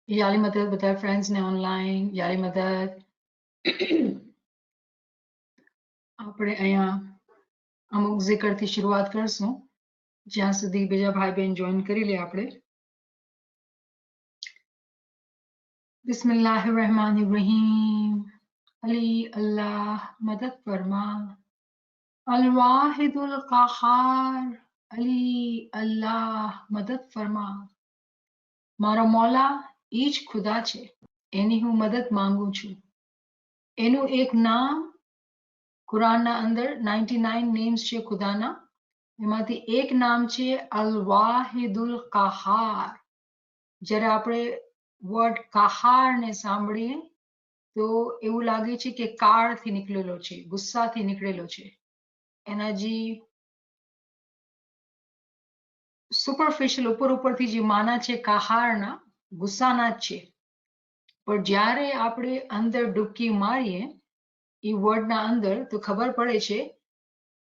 યાલી મદદ બધા ફ્રેન્ડ્સને ઓનલાઈન યાલી મદદ આપણે અહીંયા અમુક zikરથી શરૂઆત કરશું જ્યાં સુધી બીજા ભાઈ બહેન જોઈન કરી લે આપણે બિસ્મિલ્લાહિર્રહમાનિર્રહીમ અલી અલ્લાહ મદદ ફરમા અલ વાહિદુલ કહાર અલી અલ્લાહ મદદ ફરમા મારો મૌલા ઈ જ ખુદા છે એની હું મદદ માંગુ છું એનું એક નામ કુરાનના અંદર 99 નેમ્સ છે ખુદાના એમાંથી એક નામ છે અલ વાહિદુલ કહાર જ્યારે આપણે વર્ડ કહાર ને સાંભળીએ તો એવું લાગે છે કે કાળથી નીકળેલો છે ગુસ્સાથી નીકળેલો છે એના જે સુપરફિશિયલ ઉપરથી જે માના છે કહારના ગુસ્સાના જ છે પણ જ્યારે આપણે અંદર ડૂબકી મારીએ એ વર્ડના અંદર તો ખબર પડે છે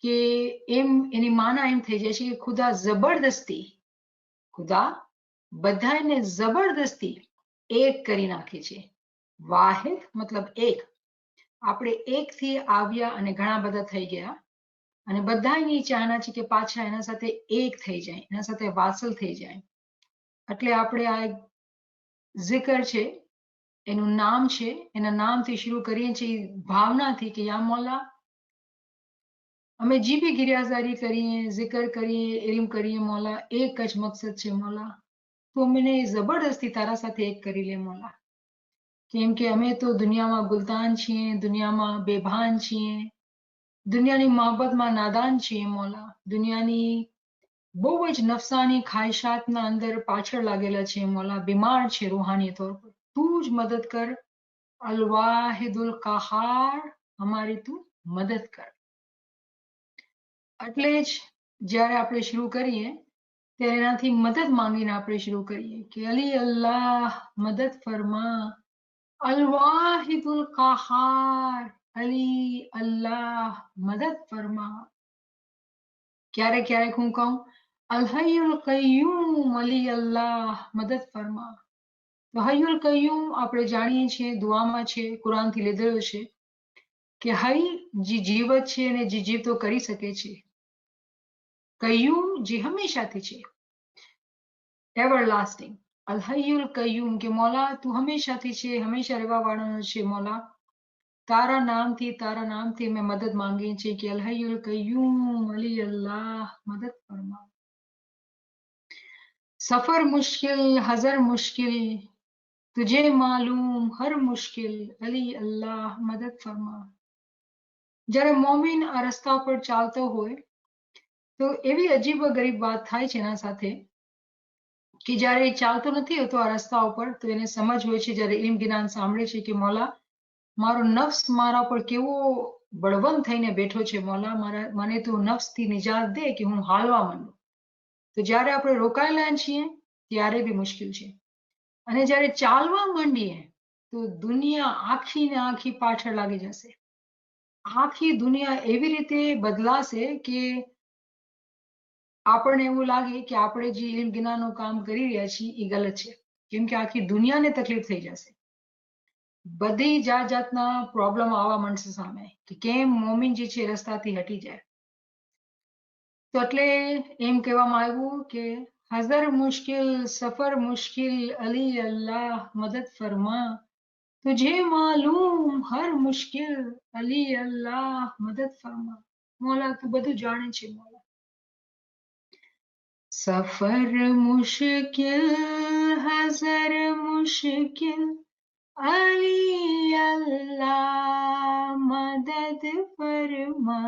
કે એમ એની માના એમ થઈ જાય છે કે ખુદા જબરદસ્તી ખુદા બધાને જબરદસ્તી એક કરી નાખે છે વાહિદ મતલબ એક આપણે એકથી આવ્યા અને ઘણા બધા થઈ ગયા અને બધાની ચાહના છે કે પાછા એના સાથે એક થઈ જાય એના સાથે વાસલ થઈ જાય એટલે આપણે આ zikr છે એનું નામ છે એના નામથી શરૂ કરીએ છીએ ભાવનાથી કે યા મૌલા અમે જે બી ગિરિયાઝારી કરીએ zikr કરીએ ઇલ્મ કરીએ મૌલા એક જ મકસદ છે મૌલા તો મને જબરદસ્તી તારા સાથે એક કરી લે મૌલા કેમ કે અમે તો દુનિયામાં ગુલતાન છીએ દુનિયામાં બેભાન છીએ દુનિયાની મોહબ્બતમાં નાદાન છીએ મૌલા દુનિયાની બહુ જ નફસાની ખ્વાહિશાતના અંદર પાછળ લાગેલા છે મૌલા બીમાર છે રૂહાની તौर પર તું જ મદદ કર અલ વાહિદુલ કહાર અમારી તું મદદ કર એટલે જ જ્યારે આપણે શરૂ કરીએ ત્યારે એનાથી મદદ માંગીને આપણે શરૂ કરીએ કે અલી અલ્લાહ મદદ ફરમા અલ વાહિદુલ કહાર અલી અલ્લાહ મદદ ફરમા ક્યારેક ક્યારેક હું કહું અલ હૈયુલ કય્યુમ અલી અલ્લાહ મદદ ફરમા તો હૈયુલ કય્યુમ આપણે જાણીએ છીએ દુઆમાં છે કુરાનથી લીધેલું છે કે હૈ જે જીવત છે અને જે જીવતો કરી શકે છે કય્યુમ જે હંમેશાથી છે એવરલાસ્ટિંગ અલ હૈયુલ કય્યુમ કે મૌલા તું હંમેશાથી છે હંમેશા રહેવા વાળાનો છે મૌલા તારા નામથી મેં મદદ માંગી છે કે અલ હૈયુલ કય્યુમ અલી અલ્લાહ મદદ ફરમા સફર મુશ્किल હઝર મુશ્किल तुझे मालूम हर मुश्किल अली अल्लाह मदद फरमा જ્યારે મોમિન આ રસ્તા પર ચાલતો હોય તો એવી અજીબ ગરીબ વાત થાય છે એના સાથે કે જ્યારે એ ચાલતો નથી હોતો આ રસ્તા ઉપર તો એને સમજ હોય છે જ્યારે ઇલ્મ જ્ઞાન સાંભળે છે કે મૌલા મારો નફ્સ મારા પર કેવો બળવંત થઈને બેઠો છે મૌલા મને તો નફ્સથી નિજાત દે કે હું હાલવા માંડું તો જ્યારે આપણે રોકાયેલા છીએ ત્યારે બી મુશ્કેલ છે અને જ્યારે ચાલવા માંડીએ તો દુનિયા આખી ને આખી પાછળ લાગી જશે આખી દુનિયા એવી રીતે બદલાશે કે આપણને એવું લાગે કે આપણે જે ઇલ્મ જ્ઞાનનું કામ કરી રહ્યા છીએ એ ગલત છે કેમ કે આખી દુનિયાને તકલીફ થઈ જશે બધી જાતના પ્રોબ્લેમ આવવા માંડશે સામે કે કેમ મોમિન જે છે રસ્તાથી હટી જાય તો એટલે એમ કહેવામાં આવ્યું કે હઝર મુશ્किल સફર મુશ્किल અલી અલ્લાહ મદદ ફરમા तुझे मालूम हर मुश्किल अली अल्लाह मदद फरमा मौला તું બધું જાણે છે મૌલા સફર મુશ્किल હઝર મુશ્किल अली अल्लाह मदद फरमा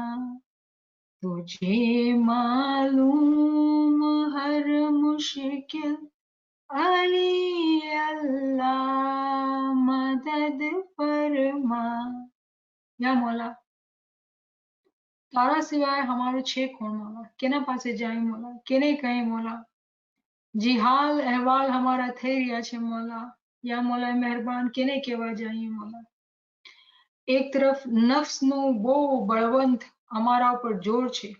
तुझे मालूम हर मुश्किल अली अल्लाह मदद फरमा યા મૌલા તારા સિવાય હમારું છે કોણ મૌલા કેના પાસે જાય મૌલા કેને કહે મૌલા જે હાલ અહેવાલ હમારા થઈ રહ્યા છે મૌલા યા મૌલા મહેરબાન કેને કહેવા જઈએ મૌલા એક તરફ નફ્સનું બહુ બળવંત અમારા ઉપર જોર છે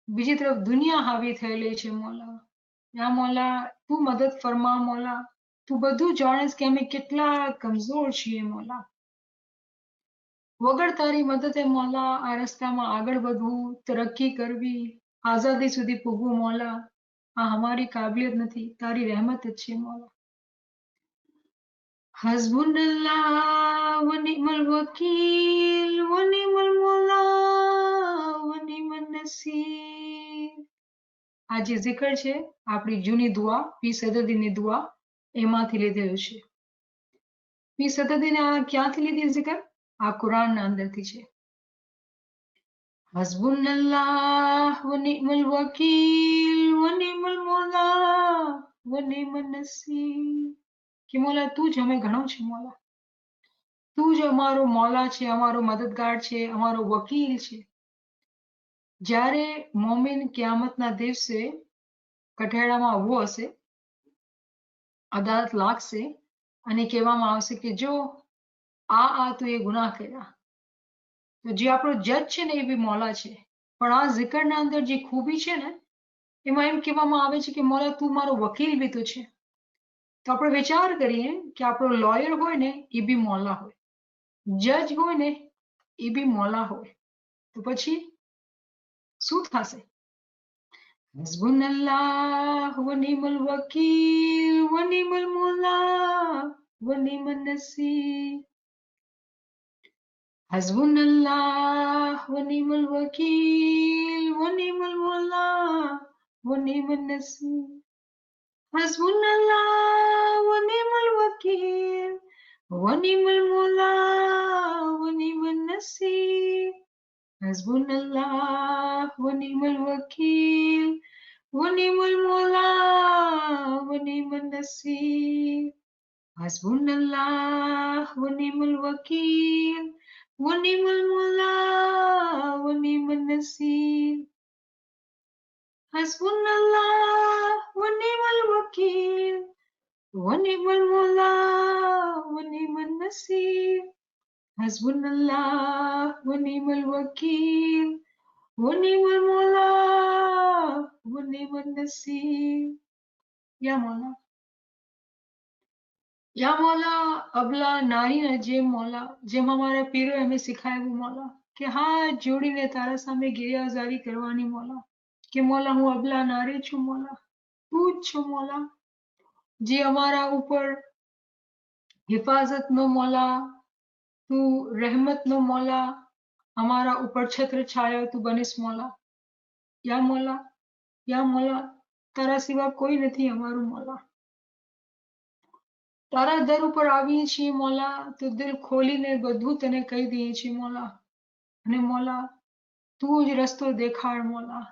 બીજી તરફ દુનિયા હાવી થયેલી છે મૌલા યા મૌલા તું મદદ ફરમા મૌલા તું બધું જાણેસ કે અમે કેટલા કમજોર છીએ મોલા. વગર તારી મદદે મોલા આ રસ્તામાં આગળ વધવું, તરક્કી કરવી, આઝાદી સુધી પૂગવું મોલા, આ અમારી કાબિલિયત નથી, તારી રહેમત જ છે મોલા. હસબુનલ્લાહ વ નિઅમલ વકીલ વ નિઅમલ મૌલા વ નિઅમન નસીર. આ જે zikr છે આપણી જૂની દુઆ, પીર સદરુદ્દીનની દુઆ, એમાંથી લીધેલું છે. પીર સદરુદ્દીને આ ક્યાંથી લીધી zikr? આ કુરાનના અંદરથી છે. હસબુનલ્લાહ વ નિઅમલ વકીલ વ નિઅમલ મૌલા વ નિઅમન નસીર. કે મોલા તું જ અમે ઘણો છે મોલા, તું જ અમારો મૌલા છે, અમારો મદદગાર છે, અમારો વકીલ છે. જ્યારે મોમિન કિયામતના દિવસે કઠેડામાં ઊભો હશે, અદાલત લાગશે અને કહેવામાં આવશે કે જો આ તું એ ગુનાહ કર્યા, તો જે આપણો જજ છે ને એ બી મૌલા છે. પણ આ zikરના અંદર જે ખૂબી છે ને એમાં એમ કહેવામાં આવે છે કે મૌલા તું મારો વકીલ બી તો છે. તો આપણે વિચાર કરીએ કે આપણો લોયર હોય ને એ બી મૌલા હોય, જજ હોય ને એ બી મૌલા હોય, તો પછી શું થશે? હસબુનલ્લાહ વ નિઅમલ વકીલ વ નિઅમલ મૌલા વ નિઅમન નસીર. હસબુનલ્લાહ વ નિઅમલ વકીલ વ નિઅમલ મૌલા વ નિઅમન નસીર. હસબુનલ્લાહ વ નિઅમલ વકીલ વ નિઅમલ મૌલા વ નિઅમન નસીર. હસબુનલ્લાહ વ નિઅમલ વકીલ વ નિઅમલ મૌલા વ નિઅમન નસીર. હસબુનલ્લાહ વ નિઅમલ વકીલ વ નિઅમલ મૌલા વ નિઅમન નસીર. હસબુનલ્લાહ વ નિઅમલ વકીલ વ નિઅમલ મૌલા વ નિઅમન નસીર. હસબુનલ્લાહ વ નિઅમલ વકીલ વ નિઅમલ મૌલા વ નિઅમન નસીર. યા મૌલા, યા મૌલા, અબલા નારીના જેમ મૌલા, જેમ અમારા પીરોએ અમે શીખાવ્યું મૌલા કે હાથ જોડીને તારા સામે ગિરિયાઝારી કરવાની મૌલા, કે મૌલા હું અબલા નારી છું મૌલા, તું જ છો મૌલા જે અમારા ઉપર હિફાઝતનો મૌલા, તું રહેમતનો મૌલા, અમારા ઉપર છત્ર છાયા તું બનીશ મૌલા. યા મૌલા, યા મૌલા, તારા સિવા કોઈ નથી અમારું મૌલા. તારા દર ઉપર આવીએ છીએ મૌલા તો દિલ ખોલીને બધું તને કહી દઈએ છીએ મૌલા. અને મૌલા તું જ રસ્તો દેખાડ મૌલા.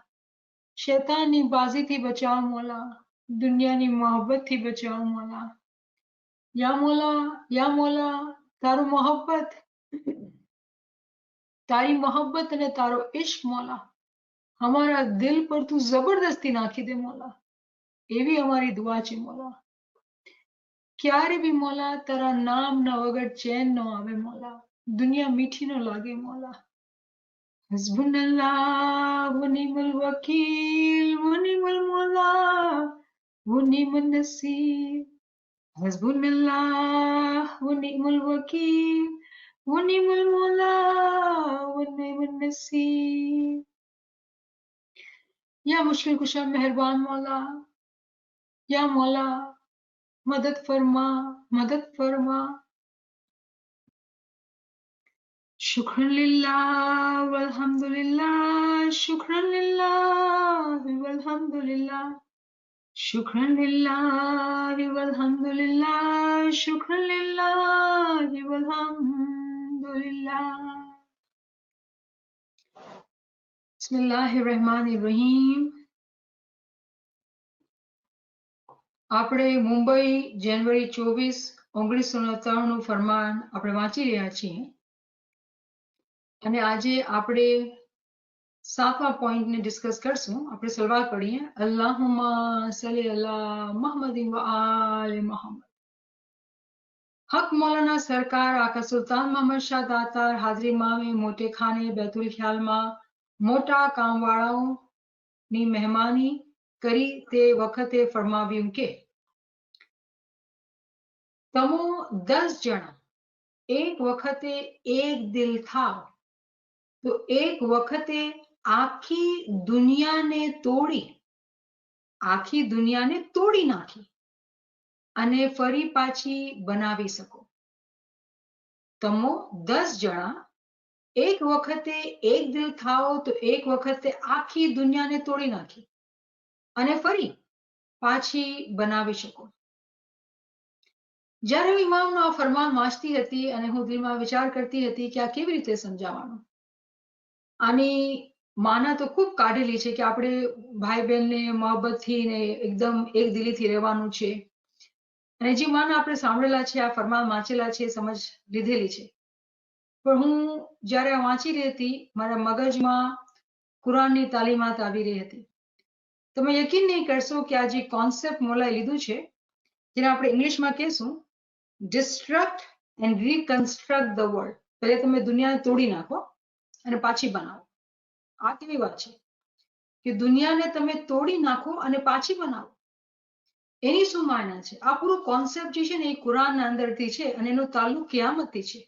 શૈતાનની બાજીથી બચાવ મૌલા, દુનિયાની મોહબ્બતથી બચાવ મૌલા. યા મૌલા, યા મૌલા, તારું મોહબ્બત, તારી મોહબ્બત અને તારો ઇશ્ક મૌલા હમારા દિલ પર તું જબરદસ્તી નાખી દે મૌલા, એવી અમારી દુઆ છે મૌલા. ક્યારે બી મૌલા તારા નામના વગર ચેન ન આવે મૌલા, દુનિયા મીઠી ન લાગે મૌલા. હસબુનલ્લાહ વ નિઅમલ વકીલ વ નિઅમલ મૌલા વ નિઅમન નસીર. હસબુનલ્લાહ વ નિઅમલ વકીલ વ નિઅમલ મૌલા વ નિઅમન નસીર. या मुश्किल कुशा मेहरबान मौला, या मौला मदद फरमा, मदद फरमा. शुक्रन लिल्लाह वल्हम्दुलिल्लाह, शुक्रन लिल्लाह वल्हम्दुलिल्लाह, शुक्रन लिल्लाह वल्हम्दुलिल्लाह, शुक्रन लिल्लाह वल्हम्दुलिल्लाह. बिस्मिल्लाहिर्रहमानिर्रहीम. આપણે મુંબઈ જાન્યુઆરી 24, 1993 નું ફરમાન આપણે વાંચી રહ્યા છીએ અને આજે આપણે 7મા પોઈન્ટને ડિસ્કસ કરશું. આપણે સલવાત પઢીએ. અલ્લાહુમ્મા સલ્લી અલા મુહમ્મદિન વ આલે મુહમ્મદ. હક મૌલાના સરકાર આકા સુલતાન મોહમ્મદ શાહ દાતાર હાજરીમાં મોટે ખાને બેતુલ ખ્યાલમાં મોટા કામવાળાઓની મહેમાની કરી તે વખતે ફરમાવ્યું કે તમો 10 જણા એક વખતે એક દિલ થાવ તો એક વખતે આખી દુનિયાને તોડી નાખી અને ફરી પાછી બનાવી શકો. તમો 10 જણા એક વખતે એક દિલ થાઓ તો એક વખતે આખી દુનિયાને તોડી નાખી અને ફરી પાછી બનાવી શકો. જ્યારે હું ઇમામનો આ ફરમાન વાંચતી હતી અને હું દિલમાં વિચાર કરતી હતી કે આ કેવી રીતે સમજાવવાનું. આની માના તો ખૂબ કાઢેલી છે કે આપણે ભાઈ બહેનને મોહબ્બતથી ને એકદમ એક દિલીથી રહેવાનું છે. અને જે માના આપણે સાંભળેલા છે, આ ફરમાન વાંચેલા છે, સમજ લીધેલી છે. પણ હું જ્યારે વાંચી રહી હતી મારા મગજમાં કુરાનની તાલીમાત આવી રહી હતી. તમે યકીન નહીં કરશો કે આ જે કોન્સેપ્ટ મોલાએ લીધું છે, જેને આપણે ઇંગ્લિશમાં કહેશું ડિસ્ટ્રક્ટ એન્ડ રીકન્સ્ટ્રક્ટ ધ વર્લ્ડ. પહેલે તમે દુનિયાને તોડી નાખો અને પાછી બનાવો. આ કેવી વાત છે કે દુનિયાને તમે તોડી નાખો અને પાછી બનાવો. એની શું માયના છે? આ પૂરો કોન્સેપ્ટ જે છે ને એ કુરાનના અંદરથી છે અને એનો તાલ્લુક કિયામતથી છે.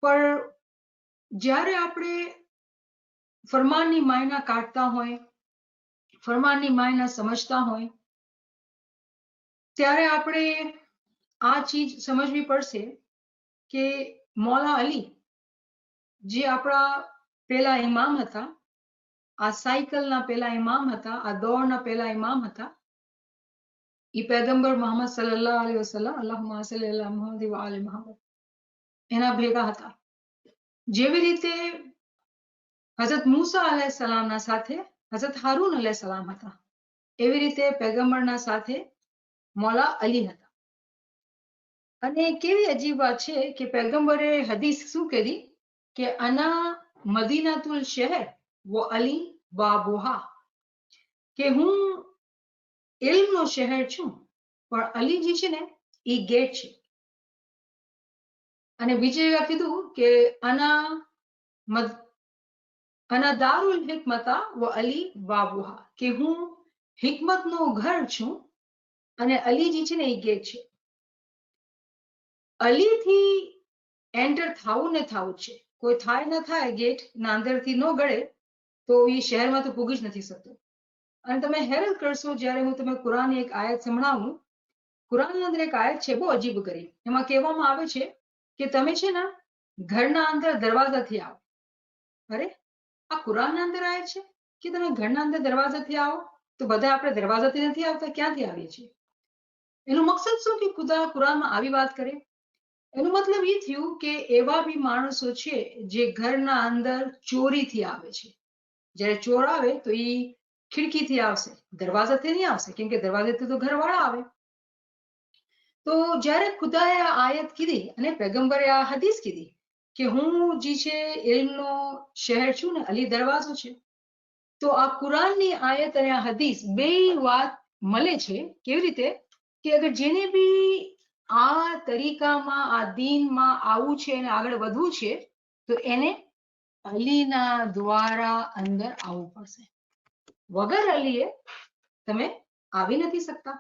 પણ જ્યારે આપણે ફરમાનની માયના કાઢતા હોય, ફરમાનની માયના સમજતા હોય, ત્યારે આપણે આ ચીજ સમજવી પડશે કે મૌલા અલી જે આપણા પહેલા ઇમામ હતા, આ સાયકલના પહેલા ઇમામ હતા, આ દોડના પહેલા ઇમામ હતા, એ પૈગંબર મોહમ્મદ સલ્લલ્લાહુ અલૈહિ વસલ્લમ અલ્લાહુમ્મા સલ્લી અલા મુહમ્મદ વ આલે મુહમ્મદ એના ભેગા હતા. જેવી રીતે હઝરત મૂસા અલૈહિસ્સલામના સાથે હઝરત હારૂન અલૈહિસ્સલામ હતા, એવી રીતે પૈગંબરના સાથે મૌલા અલી હતા. અને કેવી અજીબ વાત છે કે પૈગંબરે હદીસ શું કરી કે અના મદીનાતુલ શહેર વ અલી બાબુહા, કે હું ઇલ્મનો શહેર છું પણ અલી જે છે ને એ ગેટ છે. અને બીજી જગ્યા કીધું કે અના દારુલ હિકમતા વ અલી બાબુહા, કે હું હિકમતનો ઘર છું અને અલી જે છે ને એ ગેટ છે. અલીથી એન્ટર થવું ને થવું છે. કોઈ થાય ન થાય ગેટ ના અંદરથી ન ગળે તો એ શહેરમાં તો પૂગી જ નથી શકતો. અને તમે હેરાન કરશો જ્યારે હું તમે કુરાનની એક આયત સંભળાવું. કુરાનની અંદર એક આયત છે બહુ અજીબ કરી. એમાં કહેવામાં આવે છે કે તમે છે ને ઘરના અંદર દરવાજાથી આવો. અરે આ કુરાનના અંદર આયત છે કે તમે ઘરના અંદર દરવાજાથી આવો? તો બધા આપણે દરવાજાથી નથી આવતા, ક્યાંથી આવીએ છીએ? એનો મકસદ શું કે ખુદા કુરાનમાં આવી વાત કરે? એનો મતલબ એ થયું કે એવા બી માણસો છે જે ઘરના અંદર ચોરીથી આવે છે. જ્યારે ચોર આવે તો એ ખિડકીથી આવશે, દરવાજાથી નહીં આવશે, કેમ કે દરવાજાથી તો ઘરવાળા આવે. તો જ્યારે ખુદાએ આ આયત કીધી અને પૈગંબરે આ હદીસ કીધી કે હું જે છે ઇલ્મનો શહેર છું ને અલી દરવાજો છે, તો આ કુરાનની આયત અને આ હદીસ બે વાત મળે છે. કેવી રીતે કે અગર જેને બી આ તરીકામાં આ દીનમાં આવવું છે અને આગળ વધવું છે તો એને અલીના દ્વારા અંદર આવવું પડશે. વગર અલીએ તમે આવી નથી શકતા.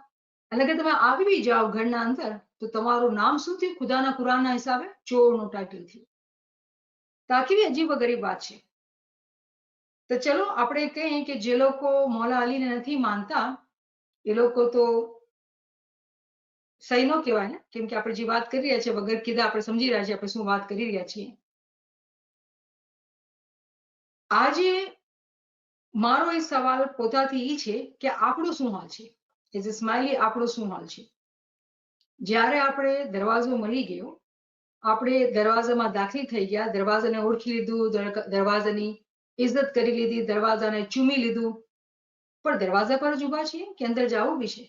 અને કે તમે આવી જાઓ ઘરના અંદર તો તમારું નામ શું થયું ખુદાના કુરાનના હિસાબે? ચોરનું ટાઇટલ થયું. તો આ કેવી અજીબ ગરીબ વાત છે. તો ચલો આપણે કહીએ કે જે લોકો મૌલા અલીને નથી માનતા એ લોકો તો સહી ન કહેવાય ને, કેમ કે આપણે જે વાત કરી રહ્યા છીએ વગર કીધા આપણે સમજી રહ્યા છીએ આપણે શું વાત કરી રહ્યા છીએ. આજે મારો એ સવાલ પોતાથી એ છે કે આપણો શું હાલ છે? એઝ અ સ્માઇલી આપણો શું હાલ છે? જ્યારે આપણે દરવાજો મળી ગયો, આપણે દરવાજામાં દાખલ થઈ ગયા, દરવાજાને ઓળખી લીધું, દરવાજાની ઇજ્જત કરી લીધી, દરવાજાને ચૂમી લીધું, પણ દરવાજા પર જ ઊભા છીએ કે અંદર જવું બી છે?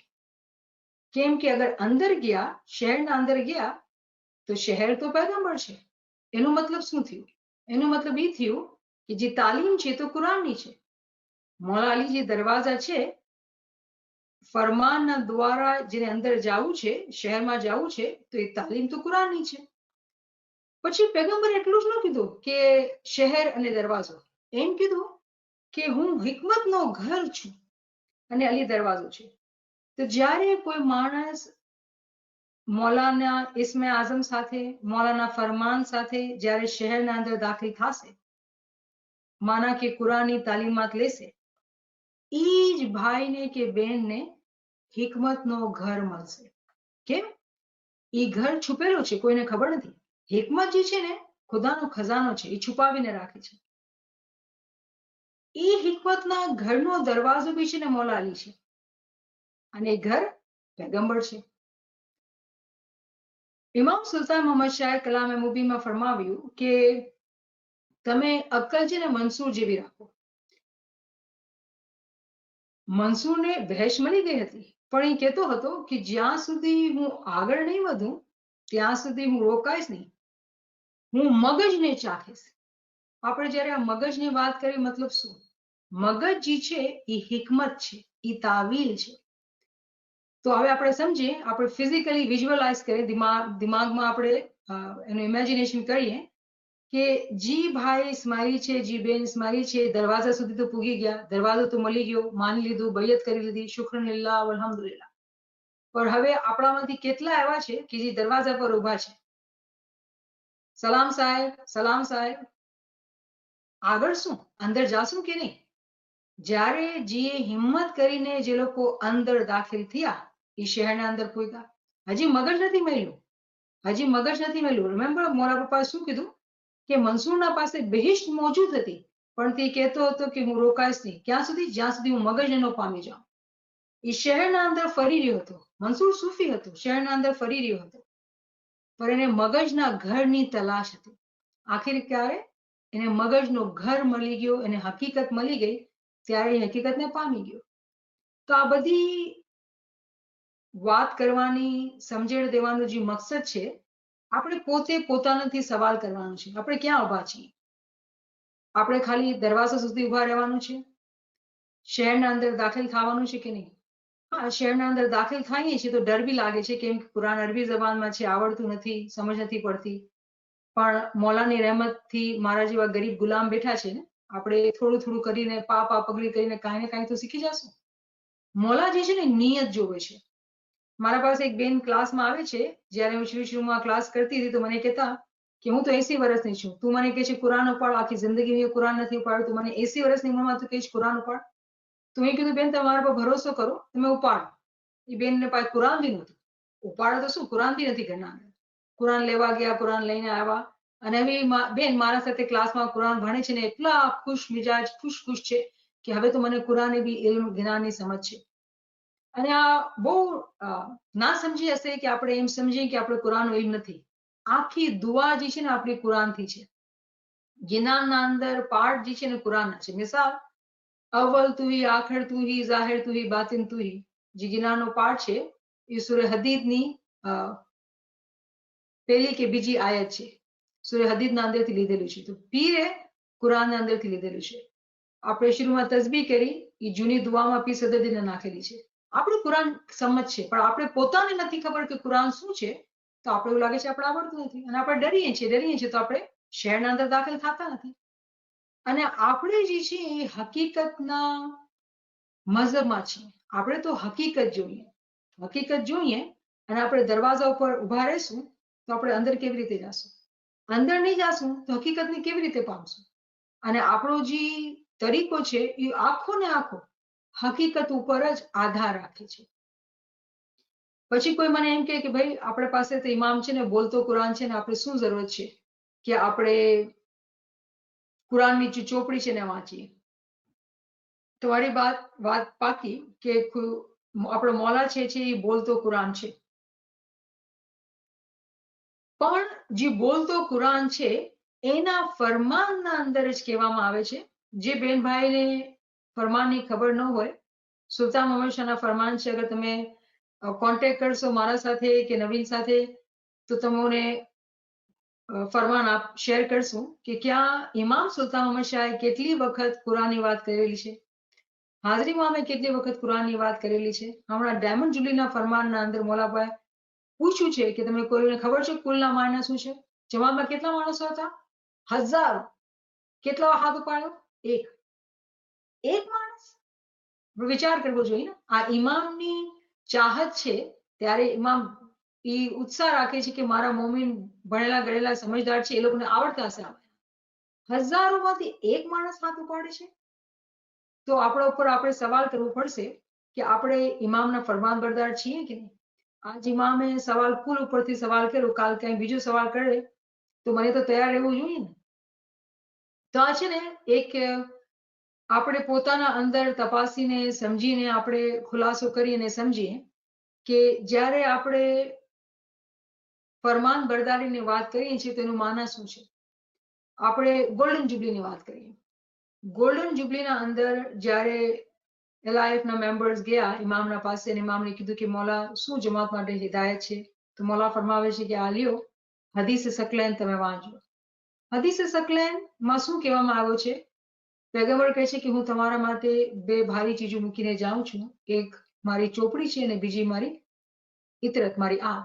કેમ કે અગર અંદર ગયા, શહેરના અંદર ગયા તો શહેર તો પૈગંબર છે. એનો મતલબ શું થયું? એનો મતલબ એ થયું કે જે તાલીમ છે તો કુરાનની છે. મૌલા અલી જે દરવાજા છે, ફરમાનના દ્વારા જેને અંદર જવું છે, શહેરમાં જવું છે, તો એ તાલીમ તો કુરાનની છે. પછી પૈગંબરે એટલું જ ન કીધું કે શહેર અને દરવાજો, એમ કીધું કે હું હિકમતનો ઘર છું અને અલી દરવાજો છે. તો જ્યારે કોઈ માણસ મૌલાના ઇસ્મે આઝમ સાથે, મૌલાના ફરમાન સાથે જ્યારે શહેરના અંદર દાખલ થશે, માના કે કુરાનની તાલીમાત લેશે, ઈ જ ભાઈને કે બહેનને હિકમતનો ઘર મળશે. કેમ? એ ઘર છુપેલું છે, કોઈને ખબર નથી. હિકમત જે છે ને ખુદાનો ખજાનો છે, એ છુપાવીને રાખે છે. એ હિકમતના ઘરનો દરવાજો બી છે ને મૌલા અલી છે, અને એ ઘર પૈગંબર છે. ઇમામ સુલતાન મોહમ્મદ શાહ કલામે મુબીનમાં ફરમાવ્યું કે તમે અક્કલ છે ને મંસૂર જેવી રાખો. મંસૂરને બહેશ મળી ગઈ હતી, પણ એ કહેતો હતો કે જ્યાં સુધી હું આગળ નહીં વધું ત્યાં સુધી હું રોકાઈશ નહીં, હું મગજને ચાખીશ. આપણે જ્યારે આ મગજની વાત કરી, મતલબ શું? મગજ જે છે એ હિકમત છે, એ તાવીલ છે. તો હવે આપણે સમજીએ, આપણે ફિઝિકલી વિઝ્યુઅલાઇઝ કરીએ, દિમાગમાં આપણે એનું ઇમેજિનેશન કરીએ કે જી ભાઈ ઇસ્માઇલ છે, જી બેન ઇસ્માઇલ છે, દરવાજા સુધી તો પૂગી ગયા, દરવાજો તો મળી ગયો, માની લીધું, બૈયત કરી લીધી, શુક્રનિલ્લાહ અલ્હમ્દુલિલ્લાહ. પણ હવે આપણામાંથી કેટલા એવા છે કે જે દરવાજા પર ઊભા છે? સલામ સાહેબ, સલામ સાહેબ. આગળ શું? અંદર જાશું કે નહીં? જ્યારે જે હિંમત કરીને જે લોકો અંદર દાખલ થયા, એ શહેરના અંદર પૂગ્યા. હજી મગજ નથી મળ્યું, હજી મગજ નથી મળ્યું. રિમેમ્બર મોરા પપ્પાએ શું કીધું કે મંસૂરના પાસે બહિશ્ત મોજૂદ હતી, પણ તે કહેતો હતો કે હું રોકાઈશ નહીં, ક્યાં સુધી? જ્યાં સુધી હું મગજને ન પામી જાઉં. એ શહેરના અંદર ફરી રહ્યો હતો. મંસૂર સૂફી હતો, શહેરના અંદર ફરી રહ્યો હતો, પણ એને મગજના ઘરની તલાશ હતી. આખિર ક્યારે એને મગજનો ઘર મળી ગયો, એને હકીકત મળી ગઈ, ત્યારે એ હકીકતને પામી ગયો. તો આ બધી વાત કરવાની, સમજણ દેવાનું જે મકસદ છે, આપણે પોતે પોતાનાથી સવાલ કરવાનો છે. આપણે ક્યાં ઊભા છીએ? આપણે ખાલી દરવાજા સુધી ઊભા રહેવાનું છે? શહેરના અંદર દાખલ થવાનું છે કે નહીં? હા, શહેરના અંદર દાખલ થઈએ છીએ તો ડર બી લાગે છે, કેમ કે કુરાન અરબી જબાનમાં છે, આવડતું નથી, સમજ નથી પડતી. પણ મૌલાની રહેમતથી મારા જેવા ગરીબ ગુલામ બેઠા છે ને, આપણે થોડું થોડું કરીને, પા પગલી કરીને કાંઈ ને કાંઈ તો શીખી જશું. મૌલા જે છે ને નિયત જોવે છે. મારા પાસે એક બેન ક્લાસમાં આવે છે, જ્યારે હું શરૂમાં ક્લાસ કરતી હતી તો મને કહેતા કે હું તો 80 વર્ષની છું, તું મને કહે છે કુરાન ઉપાડ, આખી જિંદગી મેં કુરાન નથી ઉપાડ્યું, તું મને 80 વર્ષની ઉંમરમાં તું કહે છે કુરાન ઉપાડ. તો મેં કીધું બેન, તમે મારા પર ભરોસો કરો, તમે ઉપાડો. એ બેનને પાસે કુરાન બી નહોતું. ઉપાડો તો શું, કુરાન બી નથી ઘરના અંદર. કુરાન લેવા ગયા, કુરાન લઈને આવ્યા, અને હવે બેન મારા સાથે ક્લાસમાં કુરાન ભણે છે ને એટલા ખુશ મિજાજ, ખુશ છે કે હવે તો મને કુરાને બી ઇલ્મ જ્ઞાનની સમજ છે. અને આ બહુ ના સમજી હશે કે આપણે એમ સમજીએ કે આપણે કુરાનનો ઇલ્મ નથી. આખી દુઆ જે છે ને આપણી કુરાનથી છે. ગિનાનના અંદર પાઠ જે છે ને કુરાનના છે. મિસાલ, અવ્વલ તું હી, આખર તું હી, જાહિર તું હી, બાતિન તું હી, જે ગિનાનો પાઠ છે એ સૂરે હદીદની પહેલી કે બીજી આયત છે. સૂરે હદીદના અંદરથી લીધેલું છે. તો પીરે કુરાનના અંદરથી લીધેલું છે. આપણે શરૂમાં તસબીહ કરી, એ જૂની દુઆમાં પી સદદીને નાખેલી છે. આપણે કુરાન સમજ છે, પણ આપણે પોતાને નથી ખબર કે કુરાન શું છે. તો આપણે એવું લાગે છે આપણે આવડતું નથી, અને આપણે ડરીએ છીએ તો આપણે શહેરના અંદર દાખલ થતા નથી. અને આપણે જે છે એ હકીકતના મઝહબમાં છીએ. આપણે તો હકીકત જોઈએ અને આપણે દરવાજા ઉપર ઊભા રહીશું તો આપણે અંદર કેવી રીતે જાશું? અંદર નહીં જાશું તો હકીકતને કેવી રીતે પામશું? અને આપણો જે તરીકો છે એ આખો ને આખો હકીકત ઉપર જ આધાર રાખે છે. પછી કોઈ મને એમ કહે કે ભાઈ આપણે પાસે તો ઇમામ છે ને, બોલતો કુરાન છે ને, આપણે શું જરૂરત છે કે આપણે કુરાનની જે ચોપડી છે ને વાંચીએ? તમારી વાત પાકી કે આપણો મૌલા છે એ બોલતો કુરાન છે, પણ જે બોલતો કુરાન છે એના ફરમાનના અંદર જ કહેવામાં આવે છે. જે બેન ભાઈને ફરમાનની ખબર ન હોય, સુલતાન મોહમ્મદ શાહના ફરમાન છે, અગર તમે કોન્ટેક્ટ કરશો મારા સાથે કે નવીન સાથે તો તમને ફરમાન શેર કરશું કે ક્યાં ઇમામ સુલતાન મોહમ્મદ શાહે કેટલી વખત કુરાનની વાત કરેલી છે, હાજરી ઇમામે કેટલી વખત કુરાનની વાત કરેલી છે. હમણાં ડાયમંડ જુબલીના ફરમાનના અંદર મૌલાભાઈ પૂછ્યું છે કે તમને કોઈને ખબર છે કુલના માયના શું છે? જવાબમાં કેટલા માણસો હતા? 1000. કેટલા હાથ ઉપાડ્યો? એક માણસ. વિચાર કરવો જોઈએ ને. આ ઇમામની ચાહત છે, ત્યારે ઇમામ એ ઉત્સાહ રાખે છે કે મારા મોમીન ભણેલા ગણેલા સમજદાર છે, એ લોકોને આવડતા હશે. હજારોમાંથી એક માણસ હાથ ઉપાડે છે, તો આપણા ઉપર આપણે સવાલ કરવો પડશે કે આપણે ઇમામના ફરમાનબરદાર છીએ કે નહીં. આજ ઇમામે સવાલ કુલ ઉપરથી સવાલ કર્યો, કાલ કઈ બીજો સવાલ કરે તો મને તો તૈયાર રહેવું જોઈએ ને. તો આ છે ને એક આપણે પોતાના અંદર તપાસીને સમજીને આપણે ખુલાસો કરીને સમજીએ કે જ્યારે આપણે ફરમાન બરદારીની વાત કરીએ છીએ તેનું માના શું છે. આપણે ગોલ્ડન જ્યુબલીની વાત કરીએ. ગોલ્ડન જ્યુબલીના અંદર જ્યારે LIF ના મેમ્બર્સ ગયા ઇમામના પાસે અને ઇમામને કીધું કે મૌલા શું જમાત માટે હિદાયત છે, તો મૌલા ફરમાવે છે કે આ લ્યો હદીસ સકલૈન તમે વાંચો. હદીસ સકલૈન માં શું કહેવામાં આવ્યું છે? પૈગંબર કહે છે કે હું તમારા માટે બે ભારી ચીજો મૂકીને જાઉં છું, એક મારી ચોપડી છે અને બીજી મારી ઇતરત, મારી આ.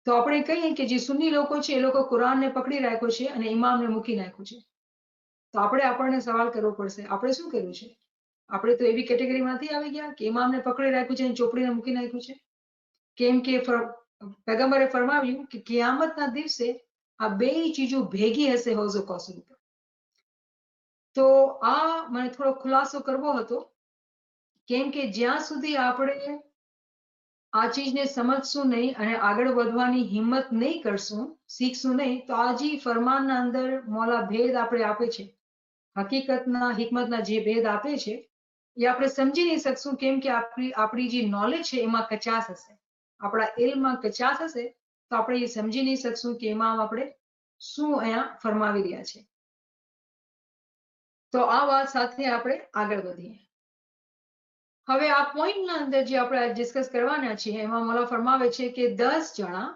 તો આપણે કહીએ કે જે સુન્ની લોકો છે એ લોકો કુરાનને પકડી રાખ્યો છે અને ઇમામને મૂકી નાખ્યું છે. તો આપણને સવાલ કરવો પડશે, આપણે શું કર્યું છે? આપણે તો એવી કેટેગરીમાંથી આવી ગયા કે ઇમામને પકડી રાખ્યું છે અને ચોપડીને મૂકી નાખ્યું છે. કેમ કે પૈગંબરે ફરમાવ્યું કે કિયામતના દિવસે આ બે ચીજો ભેગી હશે હૌઝ કૌસર ઉપર. તો આ મને થોડો ખુલાસો કરવો હતો, કેમ કે જ્યાં સુધી આપણે આ ચીજને સમજશું નહીં અને આગળ વધવાની હિંમત નહીં કરશું, શીખશું નહીં, તો આ જે ફરમાનના અંદર મોલા ભેદ આપણે આપે છે, હકીકતના હિકમતના જે ભેદ આપે છે એ આપણે સમજી નહીં શકશું. કેમ કે આપણી જે નોલેજ છે એમાં કચાશ હશે, આપણા ઇલ્મમાં કચાશ હશે, તો આપણે એ સમજી નહીં શકશું કે એમાં આપણે શું અહીંયા ફરમાવી રહ્યા છે. તો આ વાત સાથે આપણે આગળ વધીએ. હવે આ પોઈન્ટના અંદર જે આપણે ડિસ્કસ કરવાના છીએ એમાં મૌલા ફરમાવે છે કે 10 જણા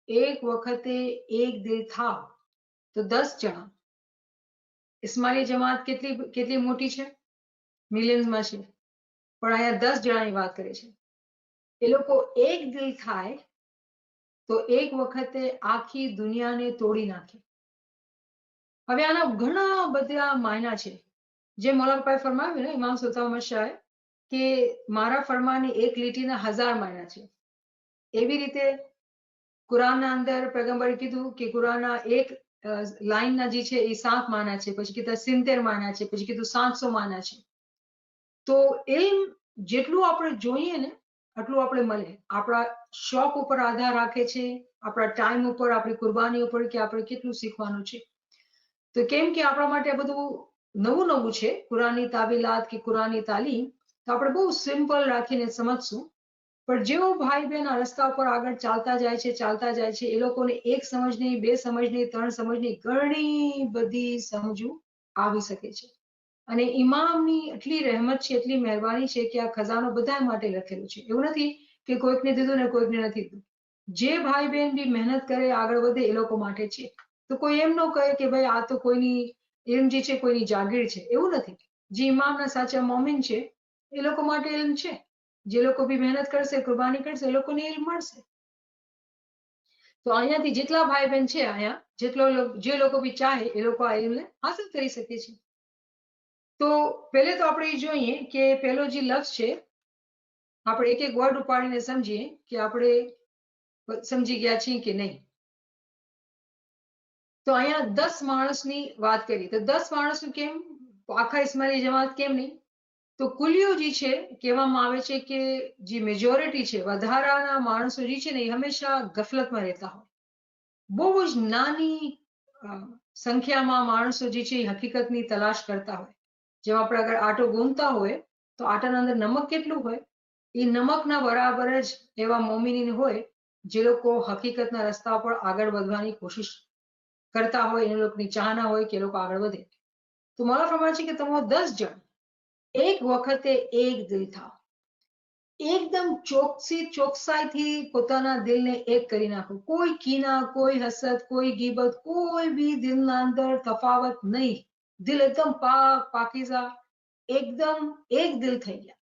એક વખતે એક દિલ થાવ. તો 10 જણા, ઇસ્માઇલી જમાત કેટલી મોટી છે? મિલિયન્સમાં છે, પણ અહીંયા 10 જણાની વાત કરે છે. એ લોકો એક દિલ થાય તો એક વખતે આખી દુનિયાને તોડી નાખે. હવે આના ઘણા બધા માયના છે. જે મૌલાના ફરમાવ્યું ને ઇમામ સુલ્તાન અહમદ શાહે કે મારા ફરમાની એક લીટીના 1000 માયના છે. એવી રીતે કુરાનના અંદર પૈગંબરે કીધું કે કુરાનના એક લાઈનના જે છે એ 7 માના છે, પછી કીધું 70 માના છે, પછી કીધું 700 માના છે. તો ઇલ્મ જેટલું આપણે જોઈએ ને આટલું આપણે મળે. આપણા શોખ ઉપર આધાર રાખે છે, આપણા ટાઈમ ઉપર, આપણી કુરબાની ઉપર કે આપણે કેટલું શીખવાનું છે. તો કેમ કે આપણા માટે આ બધું નવું છે, કુરાનની તાબીલાત કે કુરાનની તાલીમ, તો આપણે બહુ સિમ્પલ રાખીને સમજશું. પણ જેવો ભાઈ બહેન આ રસ્તા ઉપર આગળ ચાલતા જાય છે, એ લોકોને એક સમજ નહીં, બે સમજ નહીં, 3 સમજ નહીં, ઘણી બધી સમજવું આવી શકે છે. અને ઇમામની એટલી રહેમત છે, એટલી મહેરબાની છે કે આ ખજાનો બધા માટે લખેલો છે. એવું નથી કે કોઈકને દીધું ને કોઈકને નથી દીધું. જે ભાઈ બહેન બી મહેનત કરે, આગળ વધે, એ લોકો માટે છે. તો કોઈ એમ ન કહે કે ભાઈ આ તો કોઈની ઇલ્મ જે છે કોઈની જાગીર છે, એવું નથી. જે ઇમામના સાચા મોમિન છે એ લોકો માટે ઇલ્મ છે. જે લોકો બી મહેનત કરશે, કુરબાની કરશે, એ લોકોને ઇલ્મ મળશે. તો અહીંયાથી જેટલા ભાઈ બહેન છે, અહીંયા જે લોકો બી ચાહે એ લોકો આ ઇલ્મને હાંસલ કરી શકે છે. તો પહેલે તો આપણે જોઈએ કે પહેલો જે લફ્ઝ છે, આપણે એક એક વર્ડ ઉપાડીને સમજીએ કે આપણે સમજી ગયા છીએ કે નહીં. તો અહીંયા 10 માણસની વાત કરી, તો 10 માણસનું કેમ? આખા ઇસ્માઇલી જમાત કેમ નહીં? તો કુલિયો જે છે કહેવામાં આવે છે કે જે મેજોરિટી છે, વધારાના માણસો જે છે ને એ હંમેશા ગફલતમાં રહેતા હોય. બહુ જ નાની સંખ્યામાં માણસો જે છે એ હકીકતની તલાશ કરતા હોય. જેમ આપણે અગર આટો ગૂંથતા હોય તો આટાના અંદર નમક કેટલું હોય? એ નમકના બરાબર જ એવા મોમિનીન હોય જે લોકો હકીકતના રસ્તા પર આગળ વધવાની કોશિશ કરતા હોય, એ લોકોની ચાહના હોય કે એ લોકો આગળ વધે. તો મારા પ્રમાણે છે કે તમે 10 જણ એક વખતે એક દિલ થાવ, એકદમ ચોકસાઈથી પોતાના દિલને એક કરી નાખો. કોઈ કીના, કોઈ હસદ, કોઈ ગીબત, કોઈ બી દિલના અંદર તફાવત નહીં. દિલ એકદમ પાકીઝા, એકદમ એક દિલ થઈ ગયા.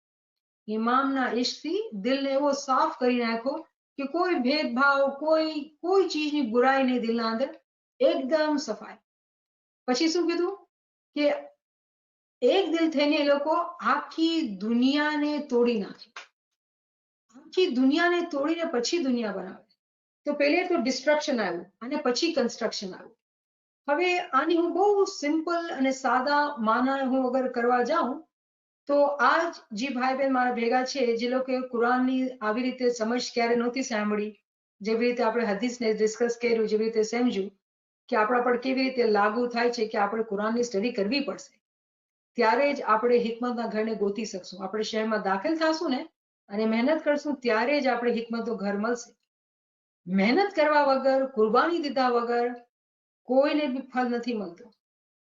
ઇમામના ઇશ્કથી દિલને એવો સાફ કરી નાખો કે કોઈ ભેદભાવ, કોઈ ચીજની બુરાઈ નહીં દિલના અંદર, એકદમ સફાઈ. પછી શું કીધું કે એક દિલ થઈને એ લોકો આખી દુનિયાને તોડી નાખે. આખી દુનિયાને તોડીને પછી દુનિયા બનાવે. તો પહેલે તો ડિસ્ટ્રક્શન આવ્યું અને પછી કન્સ્ટ્રક્શન આવ્યું. હવે આની હું બહુ સિમ્પલ અને સાદા માના હું અગર કરવા જાઉં તો આ જે ભાઈ બહેન મારા ભેગા છે જે લોકો કુરાનની આવી રીતે સમજ ક્યારે નહોતી સાંભળી, જેવી રીતે આપણે હદીસને ડિસ્કસ કર્યું, જેવી રીતે સમજ્યું કે આપણા પર કેવી રીતે લાગુ થાય છે કે આપણે કુરાનની સ્ટડી કરવી પડશે, ત્યારે જ આપણે હિકમતના ઘરને ગોતી શકશું. આપણે શહેરમાં દાખલ થશું ને અને મહેનત કરશું ત્યારે જ આપણે હિકમતનું ઘર મળશે. મહેનત કરવા વગર, કુરબાની દીધા વગર કોઈને બી ફળ નથી મળતો.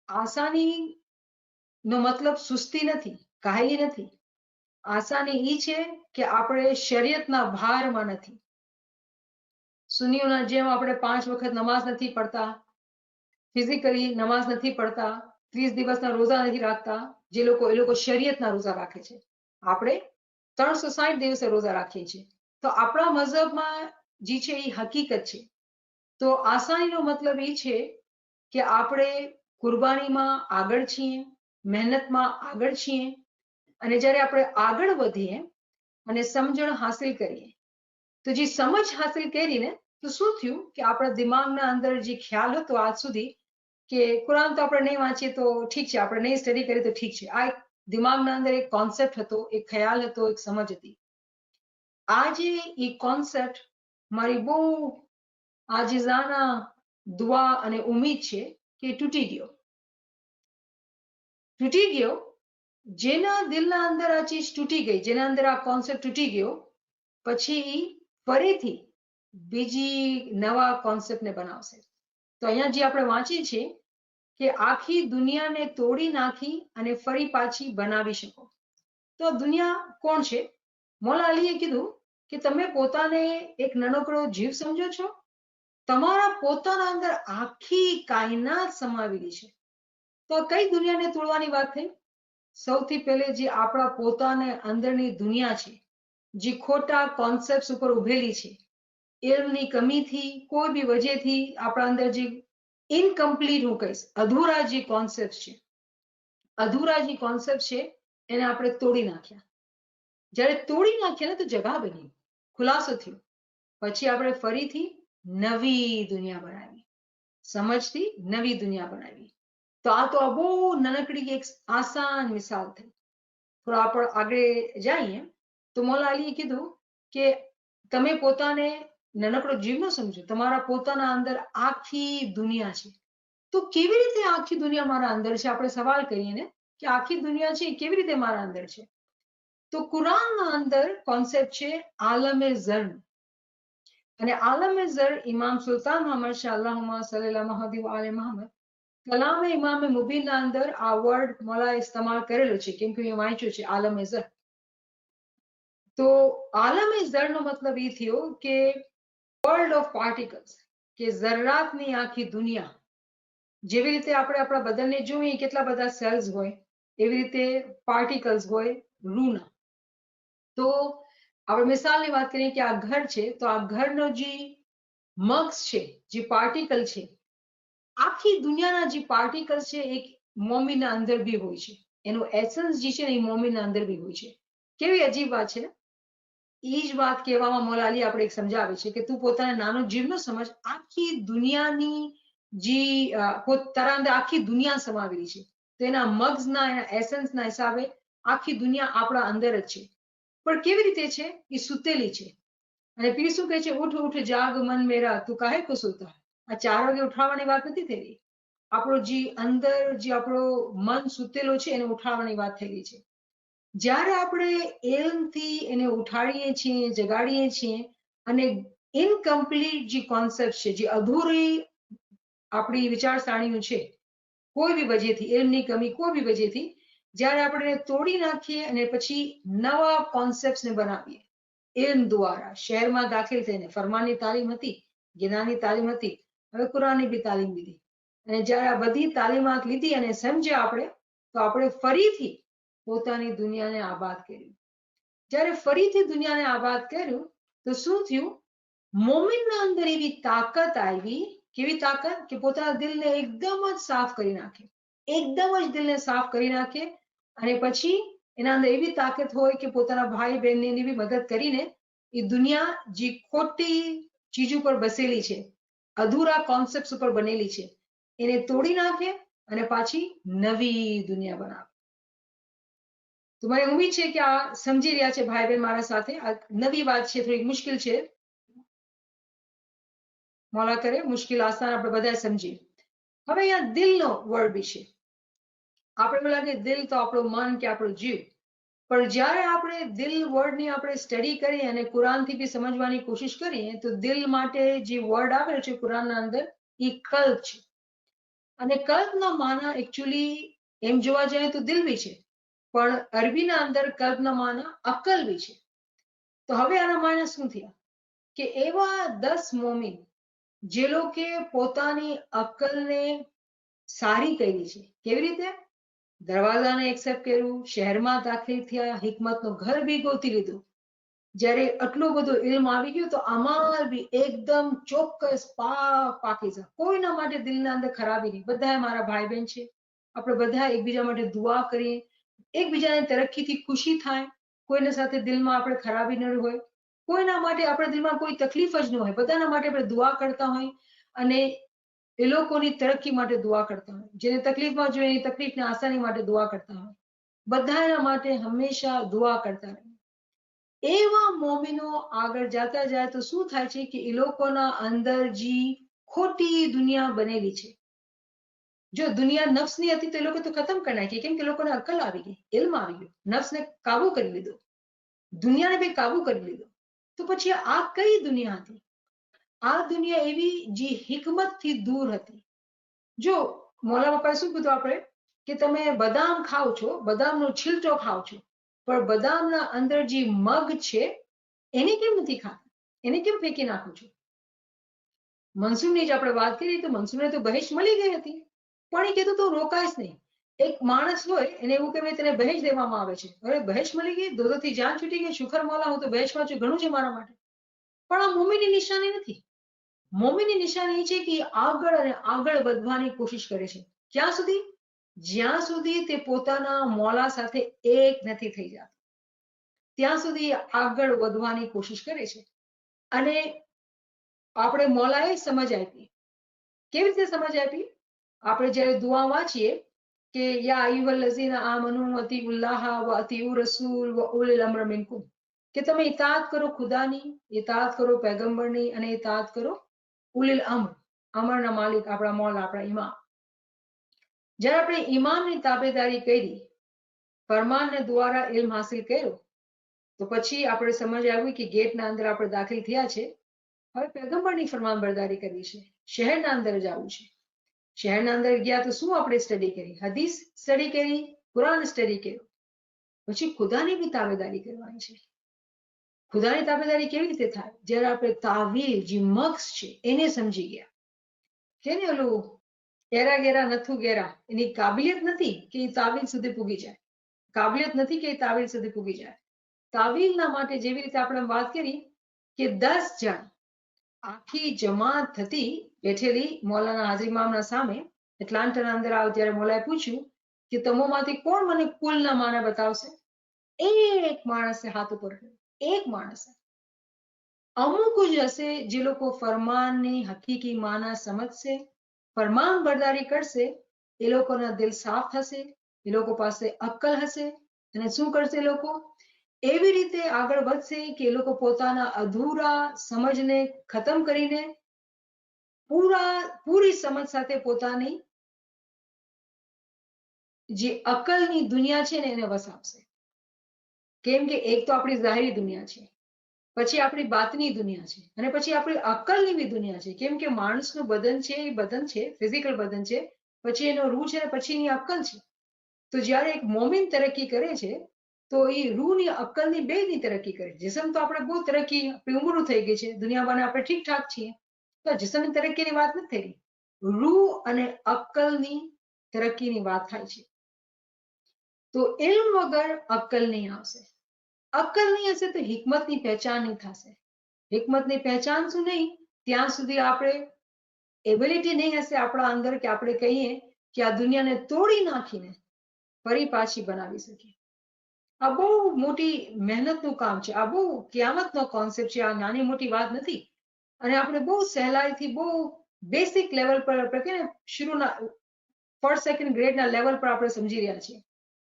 આસાની નો મતલબ સુસ્તી નથી, કાહેલી નથી. આસાની ઈ છે કે આપણે શરીયતના ભારમાં નથી. સુન્નીઓના જેમ આપણે 5 વખત નમાઝ નથી પડતા, ફિઝિકલી નમાઝ નથી પડતા, 30 દિવસના રોજા નથી રાખતા. એ લોકો શરીયતના રોજા રાખે છે. આપણે 360 દિવસે રોજા રાખીએ છીએ. તો આપણા મઝહબમાં જે છે એ હકીકત છે. તો આસાનીનો મતલબ એ છે કે આપણે કુરબાનીમાં આગળ છીએ, મહેનતમાં આગળ છીએ, અને જ્યારે આપણે આગળ વધીએ અને સમજણ હાસિલ કરીએ તો જે સમજ હાસિલ કરીને તો શું થયું કે આપણા દિમાગના અંદર જે ખ્યાલ હતો આજ સુધી કે કુરાન તો આપણે નહીં વાંચીએ તો ઠીક છે, આપણે નહીં સ્ટડી કરીએ તો ઠીક છે, આ એક દિમાગના અંદર એક કોન્સેપ્ટ હતો, એક ખ્યાલ હતો, એક સમજ હતી. આજે એ કોન્સેપ્ટ મારી બહુ આજીઝાના દુઆ અને ઉમ્મીદ છે કે તૂટી ગયો. જેના દિલના અંદર આ ચીજ તૂટી ગઈ, જેના અંદર આ કોન્સેપ્ટ તૂટી ગયો, પછી ફરીથી બીજી નવા કોન્સેપ્ટને બનાવશે. તો અહીંયા જે આપણે વાંચીએ છીએ કે આખી દુનિયાને તોડી નાખી અને ફરી પાછી બનાવી શકો. તો દુનિયા કોણ છે? મૌલા અલીએ કીધું કે તમે પોતાને એક નાનકડો જીવ સમજો છો? તમારા પોતાના અંદર આખી કાયનાત સમાવેલી છે. તો કઈ દુનિયાને તોડવાની વાત થઈ? સૌથી પહેલે જે આપણા પોતાને અંદરની દુનિયા છે, જે ખોટા કોન્સેપ્ટ ઉપર ઉભેલી છે, ઇલ્મની કમીથી, કોઈ બી વજહથી આપણા અંદર જે ઇનકમ્પ્લીટ, હું કહીશ અધૂરા જે કોન્સેપ્ટ છે એને આપણે તોડી નાખ્યા. જ્યારે તોડી નાખ્યા ને તો જગા બની, ખુલાસો થયો. પછી આપણે ફરીથી નવી દુનિયા બનાવી, સમજથી નવી દુનિયા બનાવી. તો આ તો બહુ નાનકડી એક આસાન મિસાલ થઈ. થોડા આપણે આગળ જઈએ તો મૌલા અલીએ કીધું કે તમે પોતાને નાનકડો જીવ ન સમજો, તમારા પોતાના અંદર આખી દુનિયા છે. તો કેવી રીતે આખી દુનિયા મારા અંદર છે? આપણે સવાલ કરીએ ને કે આખી દુનિયા છે કેવી રીતે મારા અંદર છે? તો કુરાનના અંદર કોન્સેપ્ટ છે આલમે ઝર. અને આલમે ઝર ઇમામ સુલતાન મોહમ્મદ શાહ અલ્લાહુમ્મા સલ્લી અલા મુહમ્મદ વ આલે મુહમ્મદ કલામે ઇમામે મુબીનના અંદર આ વર્ડ મોલા ઇસ્તેમાલ કરેલો છે, કેમ કે મેં વાંચ્યું છે આલમે ઝર. તો આલમે ઝરનો મતલબ એ થયો કે વર્લ્ડ ઓફ પાર્ટિકલ્સ, કે ઝર્રાતની આખી દુનિયા. જેવી રીતે આપણે આપણા બદનને જોઈએ કેટલા બધા સેલ્સ હોય, એવી રીતે પાર્ટિકલ્સ હોય રૂના. તો આપણે મિસાલની વાત કરીએ કે આ ઘર છે, તો આ ઘરનો જે મગ્સ છે, જે પાર્ટિકલ છે, આખી દુનિયાના જે પાર્ટિકલ્સ છે એક મોમીના અંદર બી હોય છે. એનું એસન્સ જે છે ને એ મોમીના અંદર બી હોય છે. કેવી અજીબ વાત છે ને? એ જ વાત કહેવામાં મૌલા અલી આપણે એક સમજાવે છે કે તું પોતાને નાનો જીવ ન સમજ, આખી દુનિયાની જે તારા અંદર આખી દુનિયા સમાવેલી છે. તો એના મગ્સના, એના એસન્સના હિસાબે આખી દુનિયા આપણા અંદર જ છે. પણ કેવી રીતે છે? એ સૂતેલી છે. અને પીર શું કહે છે? ઉઠ ઉઠ જાગ મન મેરા તું કાહે કો સૂતા. આ 4 વાગે ઉઠાડવાની વાત નથી થઈ રહી. આપણો જે અંદર જે આપણો મન સૂતેલો છે એને ઉઠાડવાની વાત થઈ રહી છે. જ્યારે આપણે એલમથી એને ઉઠાડીએ છીએ, જગાડીએ છીએ, અને ઇનકમ્પ્લીટ જે કોન્સેપ્ટ છે, જે અધૂરી આપણી વિચારસરણીનું છે, કોઈ બી વજહથી, એલમની કમી કોઈ બી વજહથી, જ્યારે આપણે તોડી નાખીએ અને પછી નવા કોન્સેપ્ટને બનાવીએ ઇલ્મ દ્વારા, શહેરમાં દાખલ થઈને ફરમાનની તાલીમ હતી, જ્ઞાનની તાલીમ હતી, હવે કુરાનની બી તાલીમ લીધી. અને જ્યારે આ બધી તાલીમાત લીધી અને સમજ્યા આપણે, તો આપણે ફરીથી પોતાની દુનિયાને આબાદ કર્યું. જ્યારે ફરીથી દુનિયાને આબાદ કર્યું તો શું થયું? મોમિનના અંદર એવી તાકાત આવી. કેવી તાકાત? કે પોતાના દિલને એકદમ જ સાફ કરી નાખે, એકદમ જ દિલને સાફ કરી નાખે. અને પછી એના અંદર એવી તાકાત હોય કે પોતાના ભાઈ બહેનની બી મદદ કરીને એ દુનિયા જે ખોટી ચીજ ઉપર બસેલી છે, અધૂરા કોન્સેપ્ટ ઉપર બનેલી છે, એને તોડી નાખે અને પાછી નવી દુનિયા બનાવે. તો મને ઉમ્મીદ છે કે આ સમજી રહ્યા છે ભાઈ બહેન મારા સાથે. આ નવી વાત છે, થોડી મુશ્કેલ છે. મોલા કરે મુશ્કેલ આસાન આપણે બધા સમજીએ. હવે અહીંયા દિલનો વર્ડ વિશે આપણે એવું લાગે દિલ તો આપણું મન કે આપણો જીવ, પણ જ્યારે આપણે દિલ વર્ડની આપણે સ્ટડી કરીએ અને કુરાનથી બી સમજવાની કોશિશ કરીએ તો દિલ માટે જે વર્ડ આવેલો છે કુરાનના અંદર એ કલ્બ છે. અને કલ્બના માના એકચ્યુઅલી એમ જોવા જાય તો દિલ બી છે, પણ અરબીના અંદર કલ્બના માના અક્કલ બી છે. તો હવે આના માના શું થયા કે એવા 10 મોમિન જે લોકો પોતાની અક્કલને સારી કરી છે. કેવી રીતે? દરવાજાને એક્સેપ્ટ કર્યું, શહેરમાં દાખલ થયા, હિકમતનું ઘર બી ગોતી લીધું. જ્યારે આટલું બધું ઇલ્મ આવી ગયું તો અમાર બી એકદમ ચોક્કસ પાકીઝા, કોઈના માટે દિલના અંદર ખરાબી નહીં. બધા મારા ભાઈ બહેન છે, આપણે બધા એકબીજા માટે દુઆ કરીએ, એકબીજાની તરક્કીથી ખુશી થાય, કોઈના સાથે દિલમાં આપણે ખરાબી ન હોય, કોઈના માટે આપણા દિલમાં કોઈ તકલીફ જ ન હોય, બધાના માટે આપણે દુઆ કરતા હોય અને એ લોકોની તરક્કી માટે દુઆ કરતા હોય, જેને તકલીફમાં જોઈએ એ તકલીફને આસાની માટે દુઆ કરતા હોય, બધાના માટે હંમેશા દુઆ કરતા રહે. એવા મોમિનો આગળ જતા જાય તો શું થાય છે કે એ લોકોના અંદર જે ખોટી દુનિયા બનેલી છે, જો દુનિયા નફ્સની હતી તો એ લોકો તો ખતમ કરી નાખી, કેમ કે લોકોને અક્કલ આવી ગઈ, ઇલ્મ આવી ગયો, નફ્સને કાબુ કરી લીધો, દુનિયાને બી કાબુ કરી લીધો. તો પછી આ કઈ દુનિયા હતી? આ દુનિયા એવી જે હિકમતથી દૂર હતી. જો મોલા બાપાએ શું કીધું આપણે કે તમે બદામ ખાઓ છો, બદામનો છીલટો ખાઓ છો, પણ બદામના અંદર જે મગ છે એને કેમ નથી ખાતા? એને કેમ ફેંકી નાખો છો? મનસૂરની જ આપણે વાત કરીએ તો મનસૂરને તો બહેશ મળી ગઈ હતી, પણ એ કીધું તો રોકાઈશ નહીં. એક માણસ હોય એને એવું કહેવાય તેને બહેશ દેવામાં આવે છે, અરે બહેશ મળી ગઈ, દોધોથી જાન છૂટી ગઈ, શુકર મોલા, હું તો બહેશમાં છું, ઘણું છે મારા માટે. પણ આ મોમીની નિશાની નથી. મોમીની નિશાની એ છે કે આગળ અને આગળ વધવાની કોશિશ કરે છે. ક્યાં સુધી? જ્યાં સુધી તે પોતાના મોલા સાથે એક નથી થઈ જતા, ત્યાં સુધી આગળ વધવાની કોશિશ કરે છે. અને આપણે મોલાએ સમજ આપી. કેવી રીતે સમજ આપી? આપણે જ્યારે દુઆ વાંચીએ કે યા અય્યુહલ્લઝીના આમનુ અતિઉલ્લાહ વ અતિઉ રસૂલ વ ઉલિલ અમ્ર મિનકુમ, કે તમે ઇતાઅત કરો ખુદાની, ઇતાઅત કરો પૈગંબરની અને ઇતાઅત કરો ઉલિલ અમ્ર, અમરના માલિક આપણા મોલા, આપણા ઇમામ. જ્યારે આપણે ઇમામની તાબેદારી કરી, ફરમાનને દ્વારા ઇલ્મ હાસિલ કર્યો, તો પછી આપણે સમજ આવી કે ગેટના અંદર આપણે દાખલ થયા છે, હવે પૈગંબરની ફરમાનબરદારી કરવી છે, શહેરના અંદર જવું છે. શહેરના અંદર ગયા તો શું આપણે સ્ટડી કરી? હદીસ સ્ટડી કરી, કુરાન સ્ટડી કર્યું, પછી ખુદાની બી તાબેદારી કરવાની છે. ખુદાની તાબેદારી કેવી રીતે થાય? જ્યારે આપણે તાવીલ જે મક્સ છે એને સમજી ગયા. કે ને ઓલું એરા ગેરા નથુ ગેરા, એની કાબિલિયત નથી કે એ તાવીલ સુધી પૂગી જાય, કાબિલિયત નથી કે એ તાવીલ સુધી પૂગી જાય. તાવીલના માટે જેવી રીતે આપણે વાત કરી કે 10 જણ આખી જમાત હતી બેઠેલી મૌલાના હાજી ઇમામના સામે, એટલાન્ટાના અંદર આવ ત્યારે મૌલાએ પૂછ્યું કે તમોમાંથી કોણ મને કુલના માના બતાવશે? એક માણસે હાથ ઉપર કર્યો, એક માણસે. અમુક જ હશે જે લોકો ફરમાનની હકીકી માના સમજશે, ફરમાન બરદારી કરશે, એ લોકોના દિલ સાફ થશે, એ લોકો પાસે અક્કલ હશે, અને શું કરશે એ લોકો? એવી રીતે આગળ વધશે કે એ લોકો પોતાના અધૂરા સમજને ખતમ કરીને પૂરી સમજ સાથે પોતાની જે અક્કલની દુનિયા છે ને એને વસાવશે. કેમ કે એક તો આપણી ઝાહિરી દુનિયા છે, પછી આપણી બાતની દુનિયા છે, અને પછી આપણી અક્કલની બી દુનિયા છે. કેમ કે માણસનું બદન છે એ બદન છે, ફિઝિકલ બદન છે, પછી એનો રૂહ છે, પછી એની અક્કલ છે. તો જ્યારે એક મોમિન તરક્કી કરે છે તો એ રૂહની અક્કલની બેયની તરક્કી કરે. જિસ્મ તો આપણે બહુ તરક્કી ઉંમરું થઈ ગઈ છે, દુનિયામાં આપણે ઠીક ઠાક છીએ, તો જિસ્મની તરક્કીની વાત નથી થઈ રહી, રૂહ અને અક્કલની તરક્કીની વાત થાય છે. તો ઇલ્મ વગર અક્કલ નહીં આવશે, અક્કલ નહીં હશે તો હિકમતની પહેચાન નહીં થશે, હિકમતની પહેચાન શું નહીં, ત્યાં સુધી આપણે એબિલિટી નહીં હશે આપણા અંદર કે આપણે કહીએ કે આ દુનિયાને તોડી નાખીને ફરી પાછી બનાવી શકીએ. આ બહુ મોટી મહેનતનું કામ છે, આ બહુ કિયામતનો કોન્સેપ્ટ છે, આ નાની મોટી વાત નથી. અને આપણે બહુ સહેલાઈથી બહુ બેસિક લેવલ પર આપણે કે શરૂના ફર્સ્ટ સેકન્ડ ગ્રેડના લેવલ પર આપણે સમજી રહ્યા છીએ,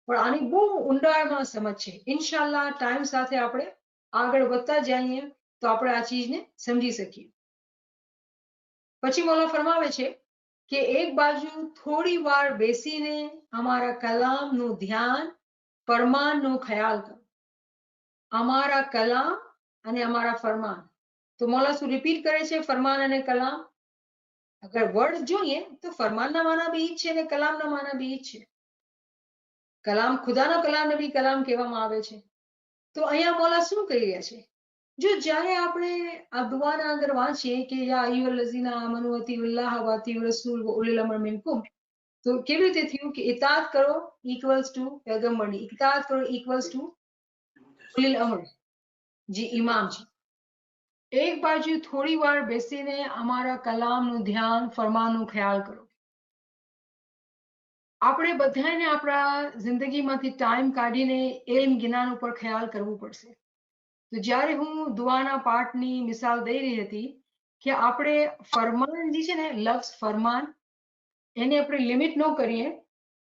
પણ આની બહુ ઊંડાણમાં સમજ છે. ઇન્શાલ્લાહ ટાઈમ સાથે આપણે આગળ વધતા જઈએ તો આપણે આ ચીજને સમજી શકીએ. પછી મૌલા ફરમાવે છે કે એક બાજુ થોડી વાર બેસીને અમારા કલામનું ધ્યાન, ફરમાનનો ખ્યાલ કરો. અમારા કલામ અને અમારા ફરમાન. તો મૌલા શું રિપીટ કરે છે ફરમાન અને કલામ? અગર વર્ડ જોઈએ તો ફરમાનના માના બી ઈ છે અને કલામના માના બી ઈ છે. કલામ ખુદાનો કલામને બી કલામ કહેવામાં આવે છે. તો અહીંયા મૌલા શું કહી રહ્યા છે? જો જ્યારે આપણે આ દુઆના અંદર વાંચીએ કે યા અય્યુહલ્લઝીના આમનુ અતિઉલ્લાહ વ અતિઉર રસૂલ વ ઉલિલ અમ્ર મિનકુમ, તો કેવી રીતે થયું કે ઇતાઅત કરો ઇક્વલ્સ ટુ પૈગંબરની, ઇતાઅત કરો ઇક્વલ્સ ટુ ઉલિલ અમ્ર, જે ઇમામ છે. એક બાજુ થોડી વાર બેસીને અમારા કલામનું ધ્યાન, ફરમાનનો ખ્યાલ કરો. આપણે બધાને આપણા જિંદગીમાંથી ટાઈમ કાઢીને ઇલ્મ જ્ઞાન ઉપર ખ્યાલ કરવું પડશે. તો જ્યારે હું દુઆના પાઠની મિસાલ દઈ રહી હતી કે આપણે ફરમાન જે છે ને, લફ્ઝ ફરમાન, એને આપણે લિમિટ ન કરીએ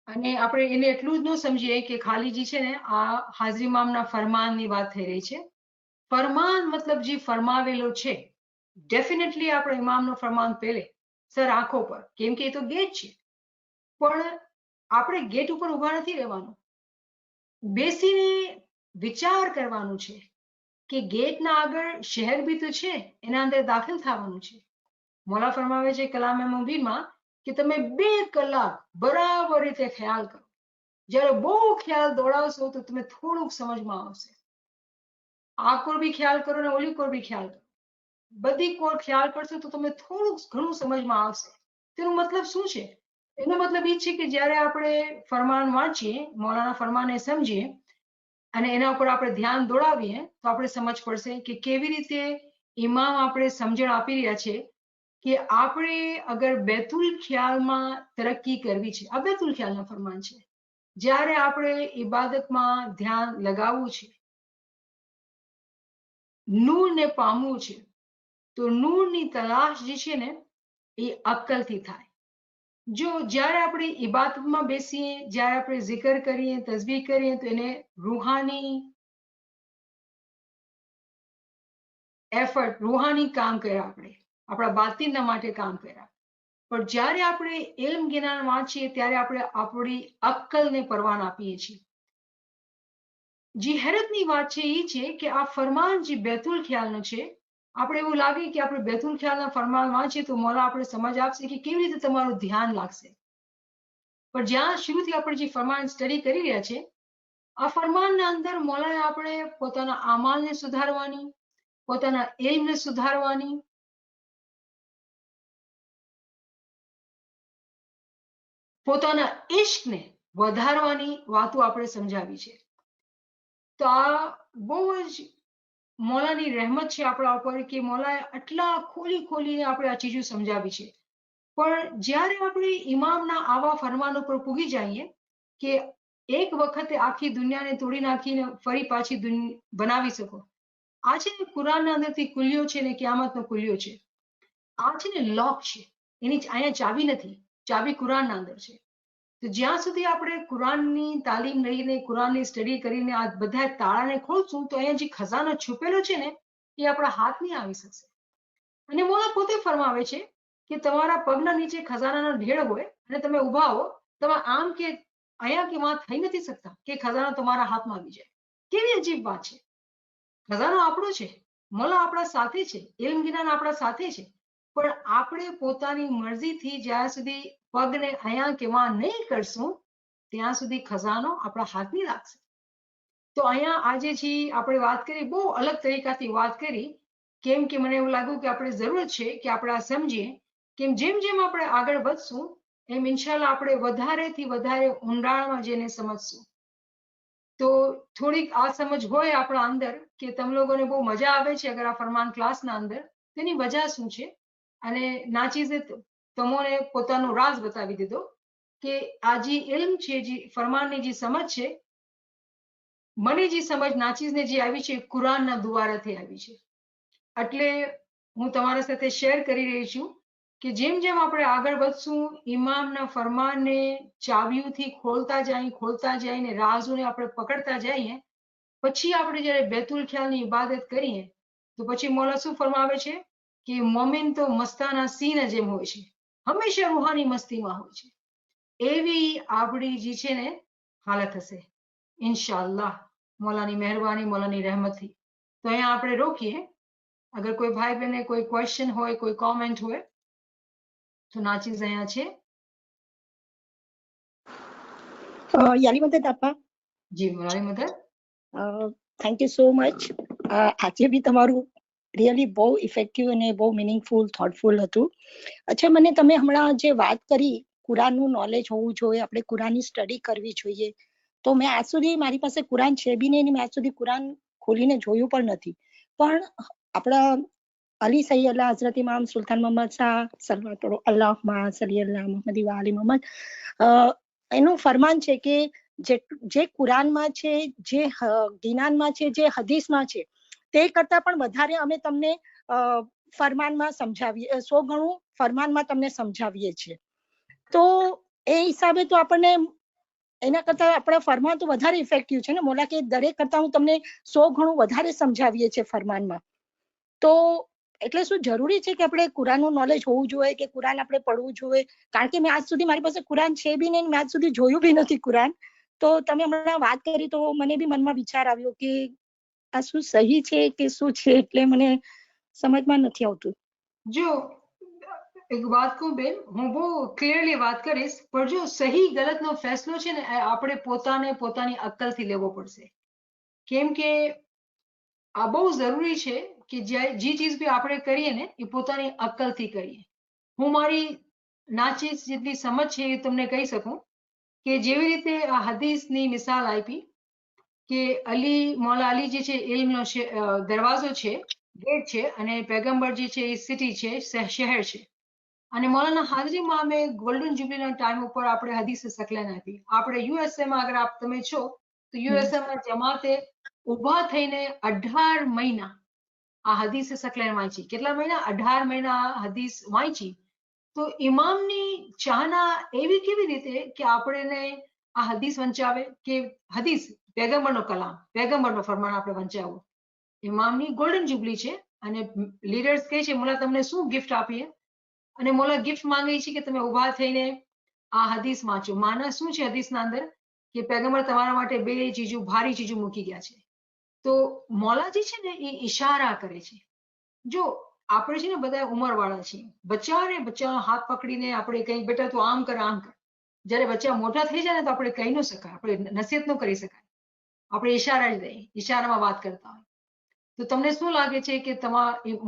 અને આપણે એને એટલું જ ન સમજીએ કે ખાલી જે છે ને આ હાજરી ઇમામના ફરમાનની વાત થઈ રહી છે. ફરમાન મતલબ જે ફરમાવેલો છે, ડેફિનેટલી આપણે ઇમામનો ફરમાન પહેલે સર આંખો પર, કેમ કે એ તો ગેટ છે. પણ આપણે ગેટ ઉપર ઊભા નથી રહેવાનું, બેસીને વિચાર કરવાનું છે કે ગેટના આગળ શહેર બી તો છે, એના અંદર દાખલ થવાનું છે. મૌલા ફરમાવે છે કલામે મુબીનમાં કે તમે 2 કલાક બરાબર રીતે ખ્યાલ કરો. જ્યારે બહુ ખ્યાલ દોડાવશો તો તમે થોડુંક સમજમાં આવશે. આ કોર બી ખ્યાલ કરો ને ઓલી કોર બી ખ્યાલ કરો, બધી કોર ખ્યાલ કરશો તો તમે થોડુંક ઘણું સમજમાં આવશે. તેનો મતલબ શું છે? એનો મતલબ એ છે કે જ્યારે આપણે ફરમાન વાંચીએ, મૌલાના ફરમાનને સમજીએ અને એના ઉપર આપણે ધ્યાન દોડાવીએ તો આપણે સમજ પડશે કે કેવી રીતે ઇમામ આપણે સમજણ આપી રહ્યા છે કે આપણે અગર બેતુલ ખ્યાલમાં તરક્કી કરવી છે, આ બેતુલ ખ્યાલના ફરમાન છે. જ્યારે આપણે ઇબાદતમાં ધ્યાન લગાવવું છે, નૂરને પામવું છે, તો નૂરની તલાશ જે છે ને એ અક્કલથી થાય. જો જ્યારે આપણે ઇબાદતમાં બેસીએ, જ્યારે આપણે zikr કરીએ, તસ્બીહ કરીએ, તો એને રૂહાની એફર્ટ, રૂહાની કામ કર્યા, આપણે આપણા બાતિનના માટે કામ કર્યા. પણ જ્યારે આપણે ઇલ્મ જ્ઞાન વાંચીએ ત્યારે આપણે આપણી અક્કલને પરવાન આપીએ છીએ. જે હેરતની વાત છે એ છે કે આ ફરમાન જે બેતુલ ખ્યાલનો છે, આપણે એવું લાગે કે આપણે બેતુલ ખ્યાલના ફરમાન વાંચીએ તો મૌલા આપણે સમજ આપશે કે કેવી રીતે તમારું ધ્યાન લાગશે. પણ જ્યાં શરૂથી આપણે જે ફરમાન સ્ટડી કરી રહ્યા છે, આ ફરમાનના અંદર મૌલાએ આપણે પોતાના આમાલને સુધારવાની, પોતાના ઇલ્મને સુધારવાની, પોતાના ઇશ્કને વધારવાની વાતો આપણે સમજાવી છે. તો આ બહુ જ મૌલાની રહેમત છે આપણા ઉપર કે મૌલાએ આટલા ખોલી ખોલીને આપણે આ ચીજો સમજાવી છે. પણ જ્યારે આપણે ઇમામના આવા ફરમાન ઉપર પૂગી જઈએ કે એક વખતે આખી દુનિયાને તોડી નાખીને ફરી પાછી બનાવી શકો. આ છે ને કુરાનના અંદરથી કુલ્યો છે ને કિયામતનો કુલ્યો છે. આ છે ને લોક છે, એની અહીંયા ચાવી નથી, ચાવી કુરાનના અંદર છે. તો જ્યાં સુધી આપણે કુરાનની તાલીમ લઈને, કુરાનની સ્ટડી કરીને આ બધા તાળાને ખોલશું તો અહીંયા જે ખજાનો છુપેલો છે ને એ આપણા હાથ નહીં આવી શકશે. અને મૌલા પોતે ફરમાવે છે કે તમારા પગના નીચે ખજાનાનો ઢેર હોય અને તમે ઊભા હો, તમે આમ કે અહીંયા કે વાં થઈ નથી શકતા કે ખજાનો તમારા હાથમાં આવી જાય. કેવી અજીબ વાત છે! ખજાનો આપણો છે, મૌલા આપણા સાથે છે, ઇલ્મ જ્ઞાન આપણા સાથે છે, પણ આપણે પોતાની મરજીથી જ્યાં સુધી પગને અહીંયા કે વાં નહીં કરશું ત્યાં સુધી ખજાનો આપણા હાથ નહીં લાગશે. તો અહીંયા આજે જે આપણે વાત કરી, બહુ અલગ તરીકાથી વાત કરી, કેમ કે મને એવું લાગ્યું કે આપણે જરૂર છે કે આપણે આ સમજીએ કેમ જેમ જેમ આપણે આગળ વધશું એમ ઇન્શાલ્લાહ આપણે વધારેથી વધારે ઊંડાણમાં જઈને સમજશું. તો થોડીક આ સમજ હોય આપણા અંદર કે તમે લોકોને બહુ મજા આવે છે અગર આ ફરમાન ક્લાસના અંદર, તેની વજહ શું છે? અને નાચીઝે તમોને પોતાનો રાજ બતાવી દીધો કે આ જે ઇલ્મ છે, જે ફરમાનની જે સમજ છે, મને જે સમજ નાચીઝને જે આવી છે કુરાનના દ્વારાથી આવી છે. એટલે હું તમારા સાથે શેર કરી રહી છું કે જેમ જેમ આપણે આગળ વધશું ઇમામના ફરમાનને ચાવીઓથી ખોલતા જાય ને રાઝોને આપણે પકડતા જઈએ, પછી આપણે જ્યારે બેતુલ ખ્યાલની ઇબાદત કરીએ તો પછી મોલા શું ફરમાવે છે કે મોમિન તો મસ્તાના સીન જેમ હોય છે, હંમેશા રૂહાની મસ્તીમાં હોય છે. એવી આપણી જે છે ને હાલત હશે ઇન્શાઅલ્લાહ, મોલાની મહેરબાની, મોલાની રહેમતથી. તો અહીંયા આપણે રોકીએ. અગર કોઈ ભાઈ બહેને કોઈ ક્વેશ્ચન હોય, કોઈ કોમેન્ટ હોય તો નાચીઝ અહીંયા છે. યાલી મદદ આપા. જી મોલાની મદદ. Thank you so much. આજે બી તમારું રિયલી બહુ ઇફેક્ટિવ અને બહુ મિનિંગફુલ, થોટફુલ હતું. અચ્છા, મને તમે હમણાં જે વાત કરી કુરાનનું નોલેજ હોવું જોઈએ, આપણે કુરાનની સ્ટડી કરવી જોઈએ, તો મેં આજ સુધી, મારી પાસે કુરાન છે બી નહીં, મેં આજ સુધી કુરાન ખોલીને જોયું પણ નથી. પણ આપણા અલી સૈયદના હઝરત ઇમામ સુલતાન મોહમ્મદ શાહ સલ્લલ્લાહુ અલ્લાહુમ્મા સલ્લી અલા મુહમ્મદ વ આલી મુહમ્મદ, એનું ફરમાન છે કે જે કુરાનમાં છે, જે જ્ઞાનમાં છે, જે હદીસમાં છે, તે કરતા પણ વધારે અમે તમને ફરમાનમાં સમજાવીએ, 100 ગણું ફરમાનમાં તમને સમજાવીએ છીએ. તો એ હિસાબે તો આપણને એના કરતા આપણા ફરમાન તો વધારે ઇફેક્ટિવ છે ને મોલા, કે દરેક કરતા હું તમને 100 ગણું વધારે સમજાવીએ છીએ ફરમાનમાં. તો એટલે શું જરૂરી છે કે આપણે કુરાનનું નોલેજ હોવું જોઈએ, કે કુરાન આપણે પડવું જોઈએ? કારણ કે મેં આજ સુધી, મારી પાસે કુરાન છે બી નહીં, મેં આજ સુધી જોયું બી નથી કુરાન. તો તમે હમણાં વાત કરી તો મને બી મનમાં વિચાર આવ્યો કે આ શું સહી છે કે શું છે, એટલે મને સમજમાં નથી આવતું. જો એક વાત કહું બેન, હું બહુ ક્લિયરલી વાત કરીશ, પણ જો સહી ગલતનો ફેસલો છે ને આપણે પોતાની અક્કલથી લેવો પડશે. કેમ કે આ બહુ જરૂરી છે કે જે ચીજ બી આપણે કરીએ ને એ પોતાની અક્કલથી કરીએ. હું મારી નાચીઝ જેટલી સમજ છે એ તમને કહી શકું કે જેવી રીતે આ હદીસની મિસાલ આપી કે મોલા અલી જે છે ઇલ્મનો દરવાજો છે, ગેટ છે, અને પેગમ્બર જે છે એ સિટી છે, શહેર છે. અને મૌલાના હાજરી ઇમામે ગોલ્ડન જ્યુબલીના ટાઈમ ઉપર આપણે હદીસ સકલાઈને આપી. આપણે યુએસએમાં અગર તમે છો તો યુએસએમાં જમાતે ઊભા થઈને 18 મહિના આ હદીસ સકલાઈને વાંચી. કેટલા મહિના? 18 મહિના આ હદીસ વાંચી. તો ઇમામની ચાહના એવી કેવી રીતે કે આપણને આ હદીસ વંચાવે, કે હદીસ પેગમ્બરનો કલામ, પેગમ્બરનો ફરમાન આપણે વંચાવવું. ઇમામની ગોલ્ડન જ્યુબલી છે અને લીડર્સ કહે છે મોલા તમને શું ગિફ્ટ આપીએ, અને મોલા ગિફ્ટ માંગે છે કે તમે ઊભા થઈને આ હદીસ વાંચો. માના શું છે હદીસના અંદર કે પેગમ્બર તમારા માટે 2 ચીજો, ભારી ચીજો મૂકી ગયા છે. તો મોલાજી છે ને એ ઈશારા કરે છે. જો આપણે છે ને બધા ઉંમરવાળા છીએ, બચ્ચાનો હાથ પકડીને આપણે કઈ બેટા તું આમ કર, આમ કર. જ્યારે બચ્ચા મોટા થઈ જાય ને તો આપણે કહી ન શકાય, આપણે નસીહત ન કરી શકાય, આપણે ઈશારા જ દઈએ, ઈશારામાં વાત કરતા હોય. તો તમને શું લાગે છે કે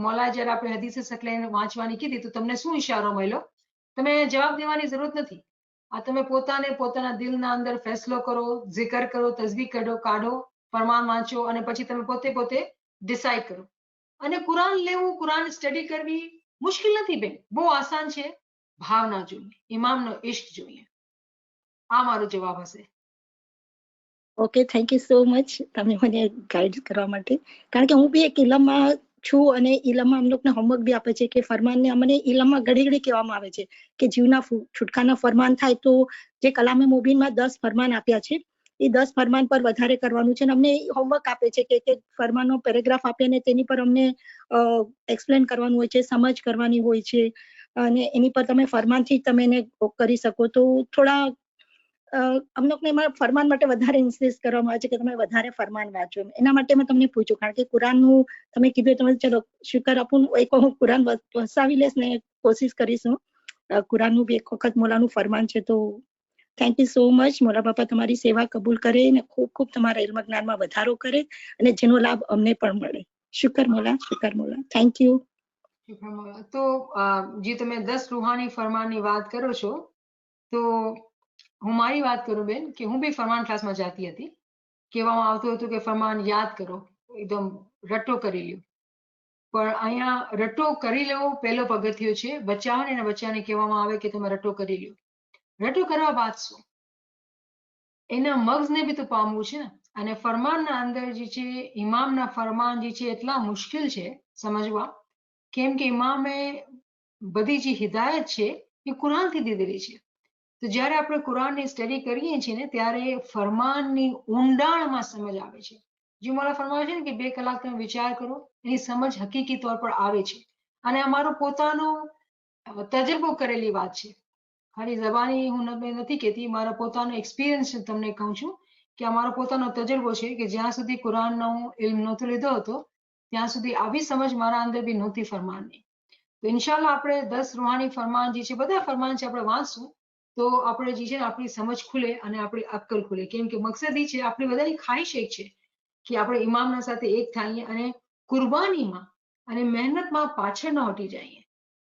મોલા જ્યારે આપણે હદીસ સકલાઈને વાંચવાની કીધી તો તમને શું ઈશારો મળ્યો? તમે જવાબ દેવાની જરૂરત નથી. આ તમે પોતાના દિલના અંદર ફેસલો કરો, zikr કરો, તસ્બીહ કાઢો, ફરમાન વાંચો, અને પછી તમે પોતે ડિસાઈડ કરો. અને કુરાન લેવું, કુરાન સ્ટડી કરવી મુશ્કેલ નથી બેન, બહુ આસાન છે. ભાવના જોઈએ, ઇમામનો ઇશ્ક જોઈએ. આ મારો જવાબ હશે. Okay, thank you so much તમે મને ગાઈડ કરવા માટે. કારણ કે હું બી એક ઇલમમાં છું અને ઇલમમાં અમ લોકોને હોમવર્ક બી આપે છે કે ફરમાનને અમને ઇલમમાં ઘડી કહેવામાં આવે છે કે જીવના છુટકાના ફરમાન થાય. તો જે કલામે મુબીનમાં 10 ફરમાન આપ્યા છે એ 10 ફરમાન પર વધારે કરવાનું છે. અને અમને હોમવર્ક આપે છે કે ફરમાનનો પેરેગ્રાફ આપે અને તેની પર અમને એક્સપ્લેન કરવાનું હોય છે, સમજ કરવાની હોય છે, અને એની પર તમે ફરમાનથી તમે એને કરી શકો. તો થોડા અમ લોકોને એમાં ફરમાન માટે વધારે ઇન્સિસ્ટ કરવામાં આવે છે કે તમે વધારે ફરમાન વાંચો. એના માટે મેં તમને પૂછ્યું, કારણ કે કુરાનનું તમે કીધું, તમે ચલો શુકર આપું, એક હું કુરાન વસાવી લઈશ ને કોશિશ કરીશું. કુરાનનું બી એક વખત મોલાનું ફરમાન છે. તો થેન્ક યુ સો મચ. મોલા બાપા તમારી સેવા કબૂલ કરે અને ખૂબ ખૂબ તમારા ઇલ્મ જ્ઞાનમાં વધારો કરે અને જેનો લાભ અમને પણ મળે. શુકર મોલા, શુકર મોલા. Thank you. તો જે તમે 10 રૂહાની ફરમાનની વાત કરો છો, તો હું મારી વાત કરું બેન કે હું બી ફરમાન ક્લાસમાં જતી હતી. કહેવામાં આવતું હતું કે ફરમાન યાદ કરો, એકદમ રટ્ટો કરી લ્યો. પણ અહીંયા રટ્ટો કરી લેવો પહેલો પગથિયો છે. બચ્ચાને કહેવામાં આવે કે તમે રટ્ટો કરી લ્યો. રટ્ટો કરવા બાદ શું? એના મગજને બી તો પામવું છે ને. અને ફરમાનના અંદર જે છે ઇમામના ફરમાન જે છે એટલા મુશ્કેલ છે સમજવા, કેમ કે ઇમામે બધી જે હિદાયત છે એ કુરાનથી દીધેલી છે. તો જ્યારે આપણે કુરાનની સ્ટડી કરીએ છીએ ને ત્યારે ફરમાનની ઊંડાણમાં સમજ આવે છે. જે મારા ફરમાન છે ને કે 2 કલાક તમે વિચાર કરો, એની સમજ હકીકી તौर પર આવે છે. અને અમારો પોતાનો તજરબો કરેલી વાત છે. ખાલી જબાની હું નથી કહેતી, મારા પોતાનો એક્સપિરિયન્સ તમને કહું છું કે અમારો પોતાનો તજરબો છે કે જ્યાં સુધી કુરાનનો ઇલ્મ નહોતો લીધો હતો ત્યાં સુધી આવી સમજ મારા અંદર બી નહોતી ફરમાનની. તો ઇન્શાલ્લાહ આપણે 10 રૂહાની ફરમાન જે છે, બધા ફરમાન છે આપણે વાંચશું તો આપણે જે છે ને આપણી સમજ ખુલે અને આપણી અક્કલ ખુલે. કેમ કે મકસદ એ છે, આપણી બધાની ખ્વાહિશ એક છે કે આપણે ઇમામના સાથે એક થઈએ અને કુરબાનીમાં અને મહેનતમાં પાછળ ન હટી જઈએ.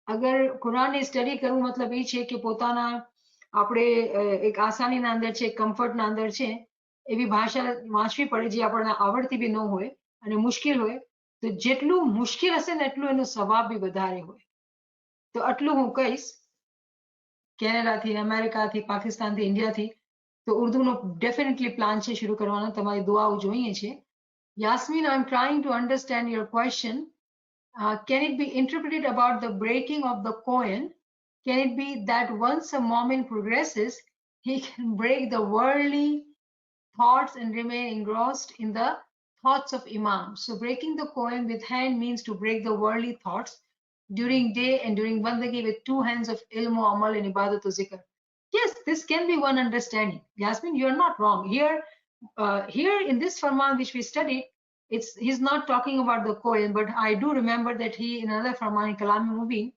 અગર કુરાનની સ્ટડી કરવું મતલબ એ છે કે પોતાના આપણે એક આસાનીના અંદર છે, કમ્ફર્ટના અંદર છે, એવી ભાષા વાંચવી પડે જે આપણને આવડતી બી ન હોય અને મુશ્કેલ હોય. તો જેટલું મુશ્કેલ હશે ને એટલું એનો સવાબ બી વધારે હોય. તો આટલું હું કહીશ. કેનેડાથી, અમેરિકાથી, પાકિસ્તાનથી, ઇન્ડિયાથી તો ઉર્દુનો ડેફિનેટલી પ્લાન છે શરૂ કરવાનો. તમારી દુઆઓ જોઈએ છે. Yasmin, I'm trying to understand your question. Can it be interpreted about the breaking of the coin? Can it be that once a Mormon progresses, he can break the worldly thoughts and remain engrossed in the thoughts of Imam? So breaking the coin with hand means to break the worldly thoughts during day and during bandagi with 2 hands of ilm, amal and ibadat zikr. Yes, this can be one understanding. Yasmin, you're not wrong. Here in this farman which we studied, he's not talking about the coin, but I do remember that he in another farman in Kalam Mubin,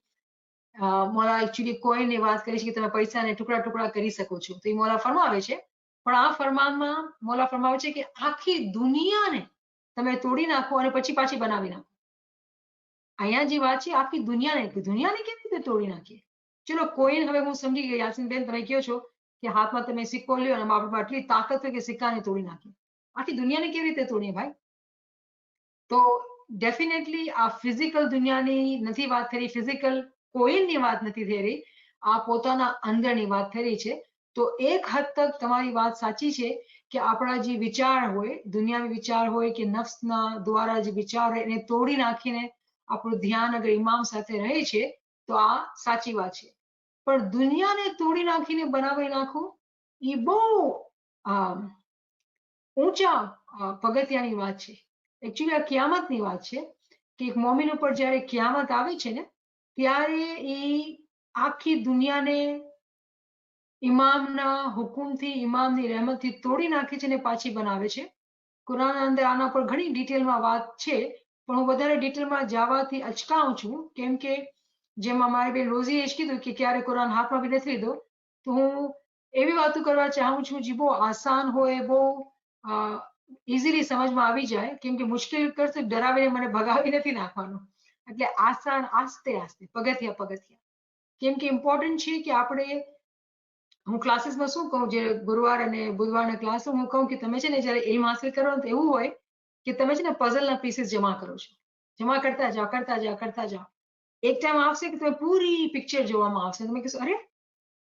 મોલા actually કોઈની વાત કરી છે કે તમે પૈસાને ટુકડા ટુકડા કરી શકો છો, તો એ મોલા ફરમાવે છે. પણ આ ફરમાનમાં મોલા ફરમાવે છે કે આખી દુનિયાને તમે તોડી નાખો અને પછી પાછી બનાવી નાખો. અહીંયા જે વાત છે આખી દુનિયાને કેવી રીતે તોડી નાખીએ? ચલો કોઈન હવે હું સમજી ગઈ. યાસીનબેન તમે કહો છો કે હાથમાં તમે સિક્કો લ્યો અને આપણામાં આટલી તાકાત હોય કે સિક્કાને તોડી નાખીએ. આખી દુનિયાને કેવી રીતે તોડીએ ભાઈ? તો ડેફિનેટલી આ ફિઝિકલ દુનિયાની નથી વાત કરી, ફિઝિકલ કોઈની વાત નથી થઈ રહી, આ પોતાના અંદરની વાત થઈ રહી છે. તો એક હદ તક તમારી વાત સાચી છે કે આપણા જે વિચાર હોય, દુનિયાવી વિચાર હોય કે નફ્સના દ્વારા જે વિચાર હોય એને તોડી નાખીને આપણું ધ્યાન અગર ઇમામ સાથે રહે છે તો આ સાચી વાત છે. પણ દુનિયાને તોડી નાખીને બનાવી નાખવું એ બહુ ઊંચા પગથિયાની વાત છે. એકચ્યુઅલી આ કિયામતની વાત છે કે એક મોમિન ઉપર જ્યારે કિયામત આવે છે ને ત્યારે એ આખી દુનિયાને ઇમામના હુકુમથી, ઇમામની રહેમતથી તોડી નાખે છે અને પાછી બનાવે છે. કુરાનના અંદર આના પર ઘણી ડિટેલમાં વાત છે, પણ હું વધારે ડિટેલમાં જવાથી અચકાઉં છું. કેમ કે જેમ અમારી બેન રોઝીએ જ કીધું કે ક્યારે કુરાન હાથમાં બી નથી લીધો, તો હું એવી વાતો કરવા ચાહું છું જે બહુ આસાન હોય, બહુ ઇઝીલી સમજમાં આવી જાય. કેમ કે મુશ્કેલ કરશે ડરાવીને મને ભગાવી નથી નાખવાનું. એટલે આસાન, આસ્તે આસ્તે, પગથિયા પગથિયા. કેમ કે ઇમ્પોર્ટન્ટ છે કે આપણે, હું ક્લાસીસમાં શું કહું, જે ગુરુવાર અને બુધવારના ક્લાસ હું કહું કે તમે છે ને જ્યારે એમ હાંસલ કરો તો એવું હોય કે તમે છે ને પઝલના પીસીસ જમા કરો છો, જમા કરતા જાઓ કરતા જાઓ કરતા જાઓ. એક ટાઈમ આવશે કે તમે પૂરી પિક્ચર જોવામાં આવશે, તમે કહેશો અરે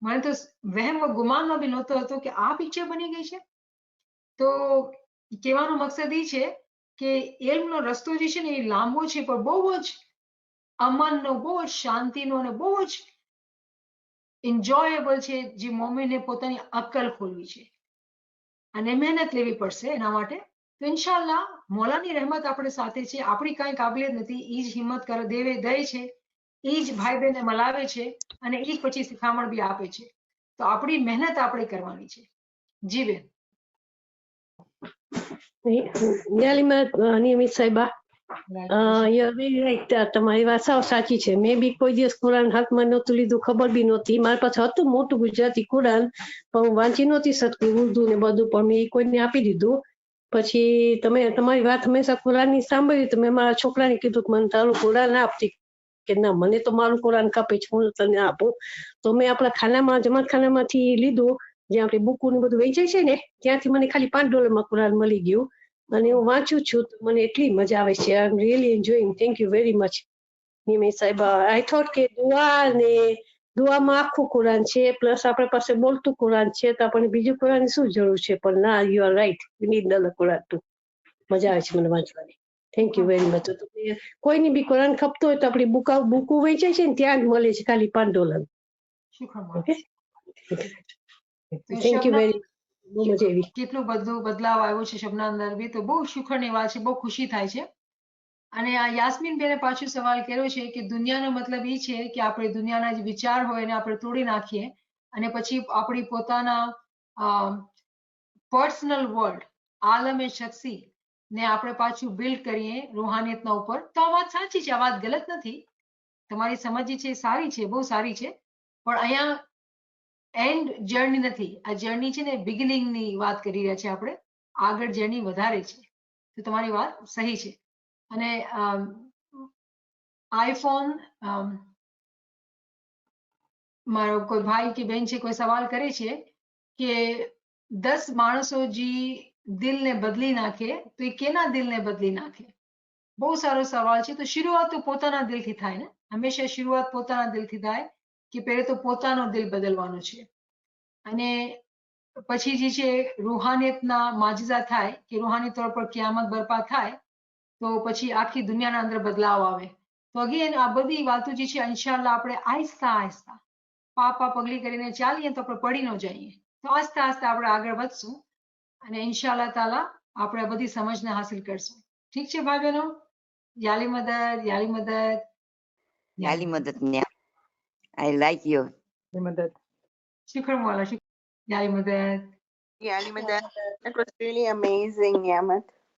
મને તો વહેમ ગુમાનમાં બી નહોતો હતો કે આ પિક્ચર બની ગઈ છે. તો કહેવાનો મકસદ એ છે કે ઇલ્મનો રસ્તો જે છે ને એ લાંબો છે, પણ બહુ જ અમનનો, બહુ જ શાંતિનો અને બહુ જ એન્જોયેબલ છે, જે મોમિને પોતાની અક્કલ ખોલવી છે અને મહેનત લેવી પડશે એના માટે. તો ઇન્શાલ્લાહ મોલાની રહેમત આપણે સાથે છે. આપણી કાંઈ કાબિલિયત નથી, એ જ હિંમત કરે દે છે, એ જ ભાઈ બહેનને મલાવે છે અને એ જ પછી શિખામણ બી આપે છે. તો આપણી મહેનત આપણે કરવાની છે. જી બેન. નિયમિત સાહેબા, you're very right. તમારી વાત સાવ સાચી છે. મેં બી કોઈ દિવસ કુરાન હાથમાં નહોતું લીધું, ખબર બી નહોતી. મારી પાસે હતું મોટું ગુજરાતી કુરાન, પણ હું વાંચી નહોતી શકતી ઉર્દુ ને બધું, પણ મેં કોઈને આપી દીધું. પછી તમારી વાત હંમેશા કુરાનની સાંભળી તો મેં મારા છોકરાને કીધું કે મને તારું કુરાન આપતી, કે ના મને તો મારું કુરાન કાપે છે, હું તને આપું. તો મેં આપણા ખાનામાં, જમાતખાનામાંથી લીધું, જ્યાં આપણી બુકો ને બધું વેચાય છે ને ત્યાંથી મને ખાલી $5 કુરાન મળી ગયું અને હું વાંચું છું. તો મને એટલી મજા આવે છે. I am really enjoying. Thank you very much નિયમિત સાહેબ. આઈ થોટ કે દુઆ ને દુઆમાં આખું કુરાન છે, પ્લસ આપણી પાસે બોલતું કુરાન છે, તો આપણને બીજું કુરાનની શું જરૂર છે? પણ ના, you are right, you need another Quran too. મજા આવે છે મને વાંચવાની. Thank you very much. કોઈની બી કુરાન ખપતું હોય તો આપણી બુકો વેચાય છે ને ત્યાં જ મળે છે, ખાલી $5. શુક્ર ઓકે, તો thank you Shabnam, very much. બહુ મજા આવી. કેટલું બધું બદલાવ આવ્યો છે શબના અંદર બી, તો બહુ શુક્રની વાત છે, બહુ ખુશી થાય છે. અને આ યાસ્મીન બેને પાછો સવાલ કર્યો છે કે દુનિયાનો મતલબ એ છે કે આપણે દુનિયાના જે વિચાર હોય એને આપણે તોડી નાખીએ અને પછી આપણી પોતાના પર્સનલ વર્લ્ડ, આલમે શખ્સી ને આપણે પાછું બિલ્ડ કરીએ રૂહાનિયતના ઉપર. તો આ વાત સાચી છે, આ વાત ગલત નથી. તમારી સમજ છે એ સારી છે, બહુ સારી છે. પણ અહીંયા એન્ડ જર્ની નથી, આ જર્ની છે ને બિગિનિંગની વાત કરી રહ્યા છે આપણે. આગળ જર્ની વધારે છે. તો તમારી વાત સહી છે. અને આઈફોન, મારો કોઈ ભાઈ કે બેન છે, કોઈ સવાલ કરે છે કે 10 માણસો જે દિલને બદલી નાખે તો એ કેના દિલને બદલી નાખે? બહુ સારો સવાલ છે. તો શરૂઆત તો પોતાના દિલથી થાય ને, હંમેશા શરૂઆત પોતાના દિલથી થાય કે પહેલે તો પોતાનો દિલ બદલવાનો છે. અને પછી જે છે રૂહાનિયતના માજિઝા થાય કે રૂહાની તौर પર કિયામત બરપા થાય તો પછી આખી દુનિયાના અંદર બદલાવ આવે. તો અગેન આ બધી વાતો જે છે ઇન્શાલ્લાહ આપણે આહિસ્તા આહિસ્તા પાપા પગલી કરીને ચાલીએ તો આપણે પડી ન જઈએ. તો આસ્તા આસ્તા આપણે આગળ વધશું અને ઇન્શાલ્લાહ તાલા આપણે આ બધી સમજને હાસિલ કરશું. ઠીક છે ભાઈ બહેનો? યાલી મદદ, યાલી મદદ, યાલી મદદ. I like you. مدد. શુક્ર મોલા, શુક્ર. યાલી મદદ. Yeah, Ali Madan, that was really amazing, Yamat.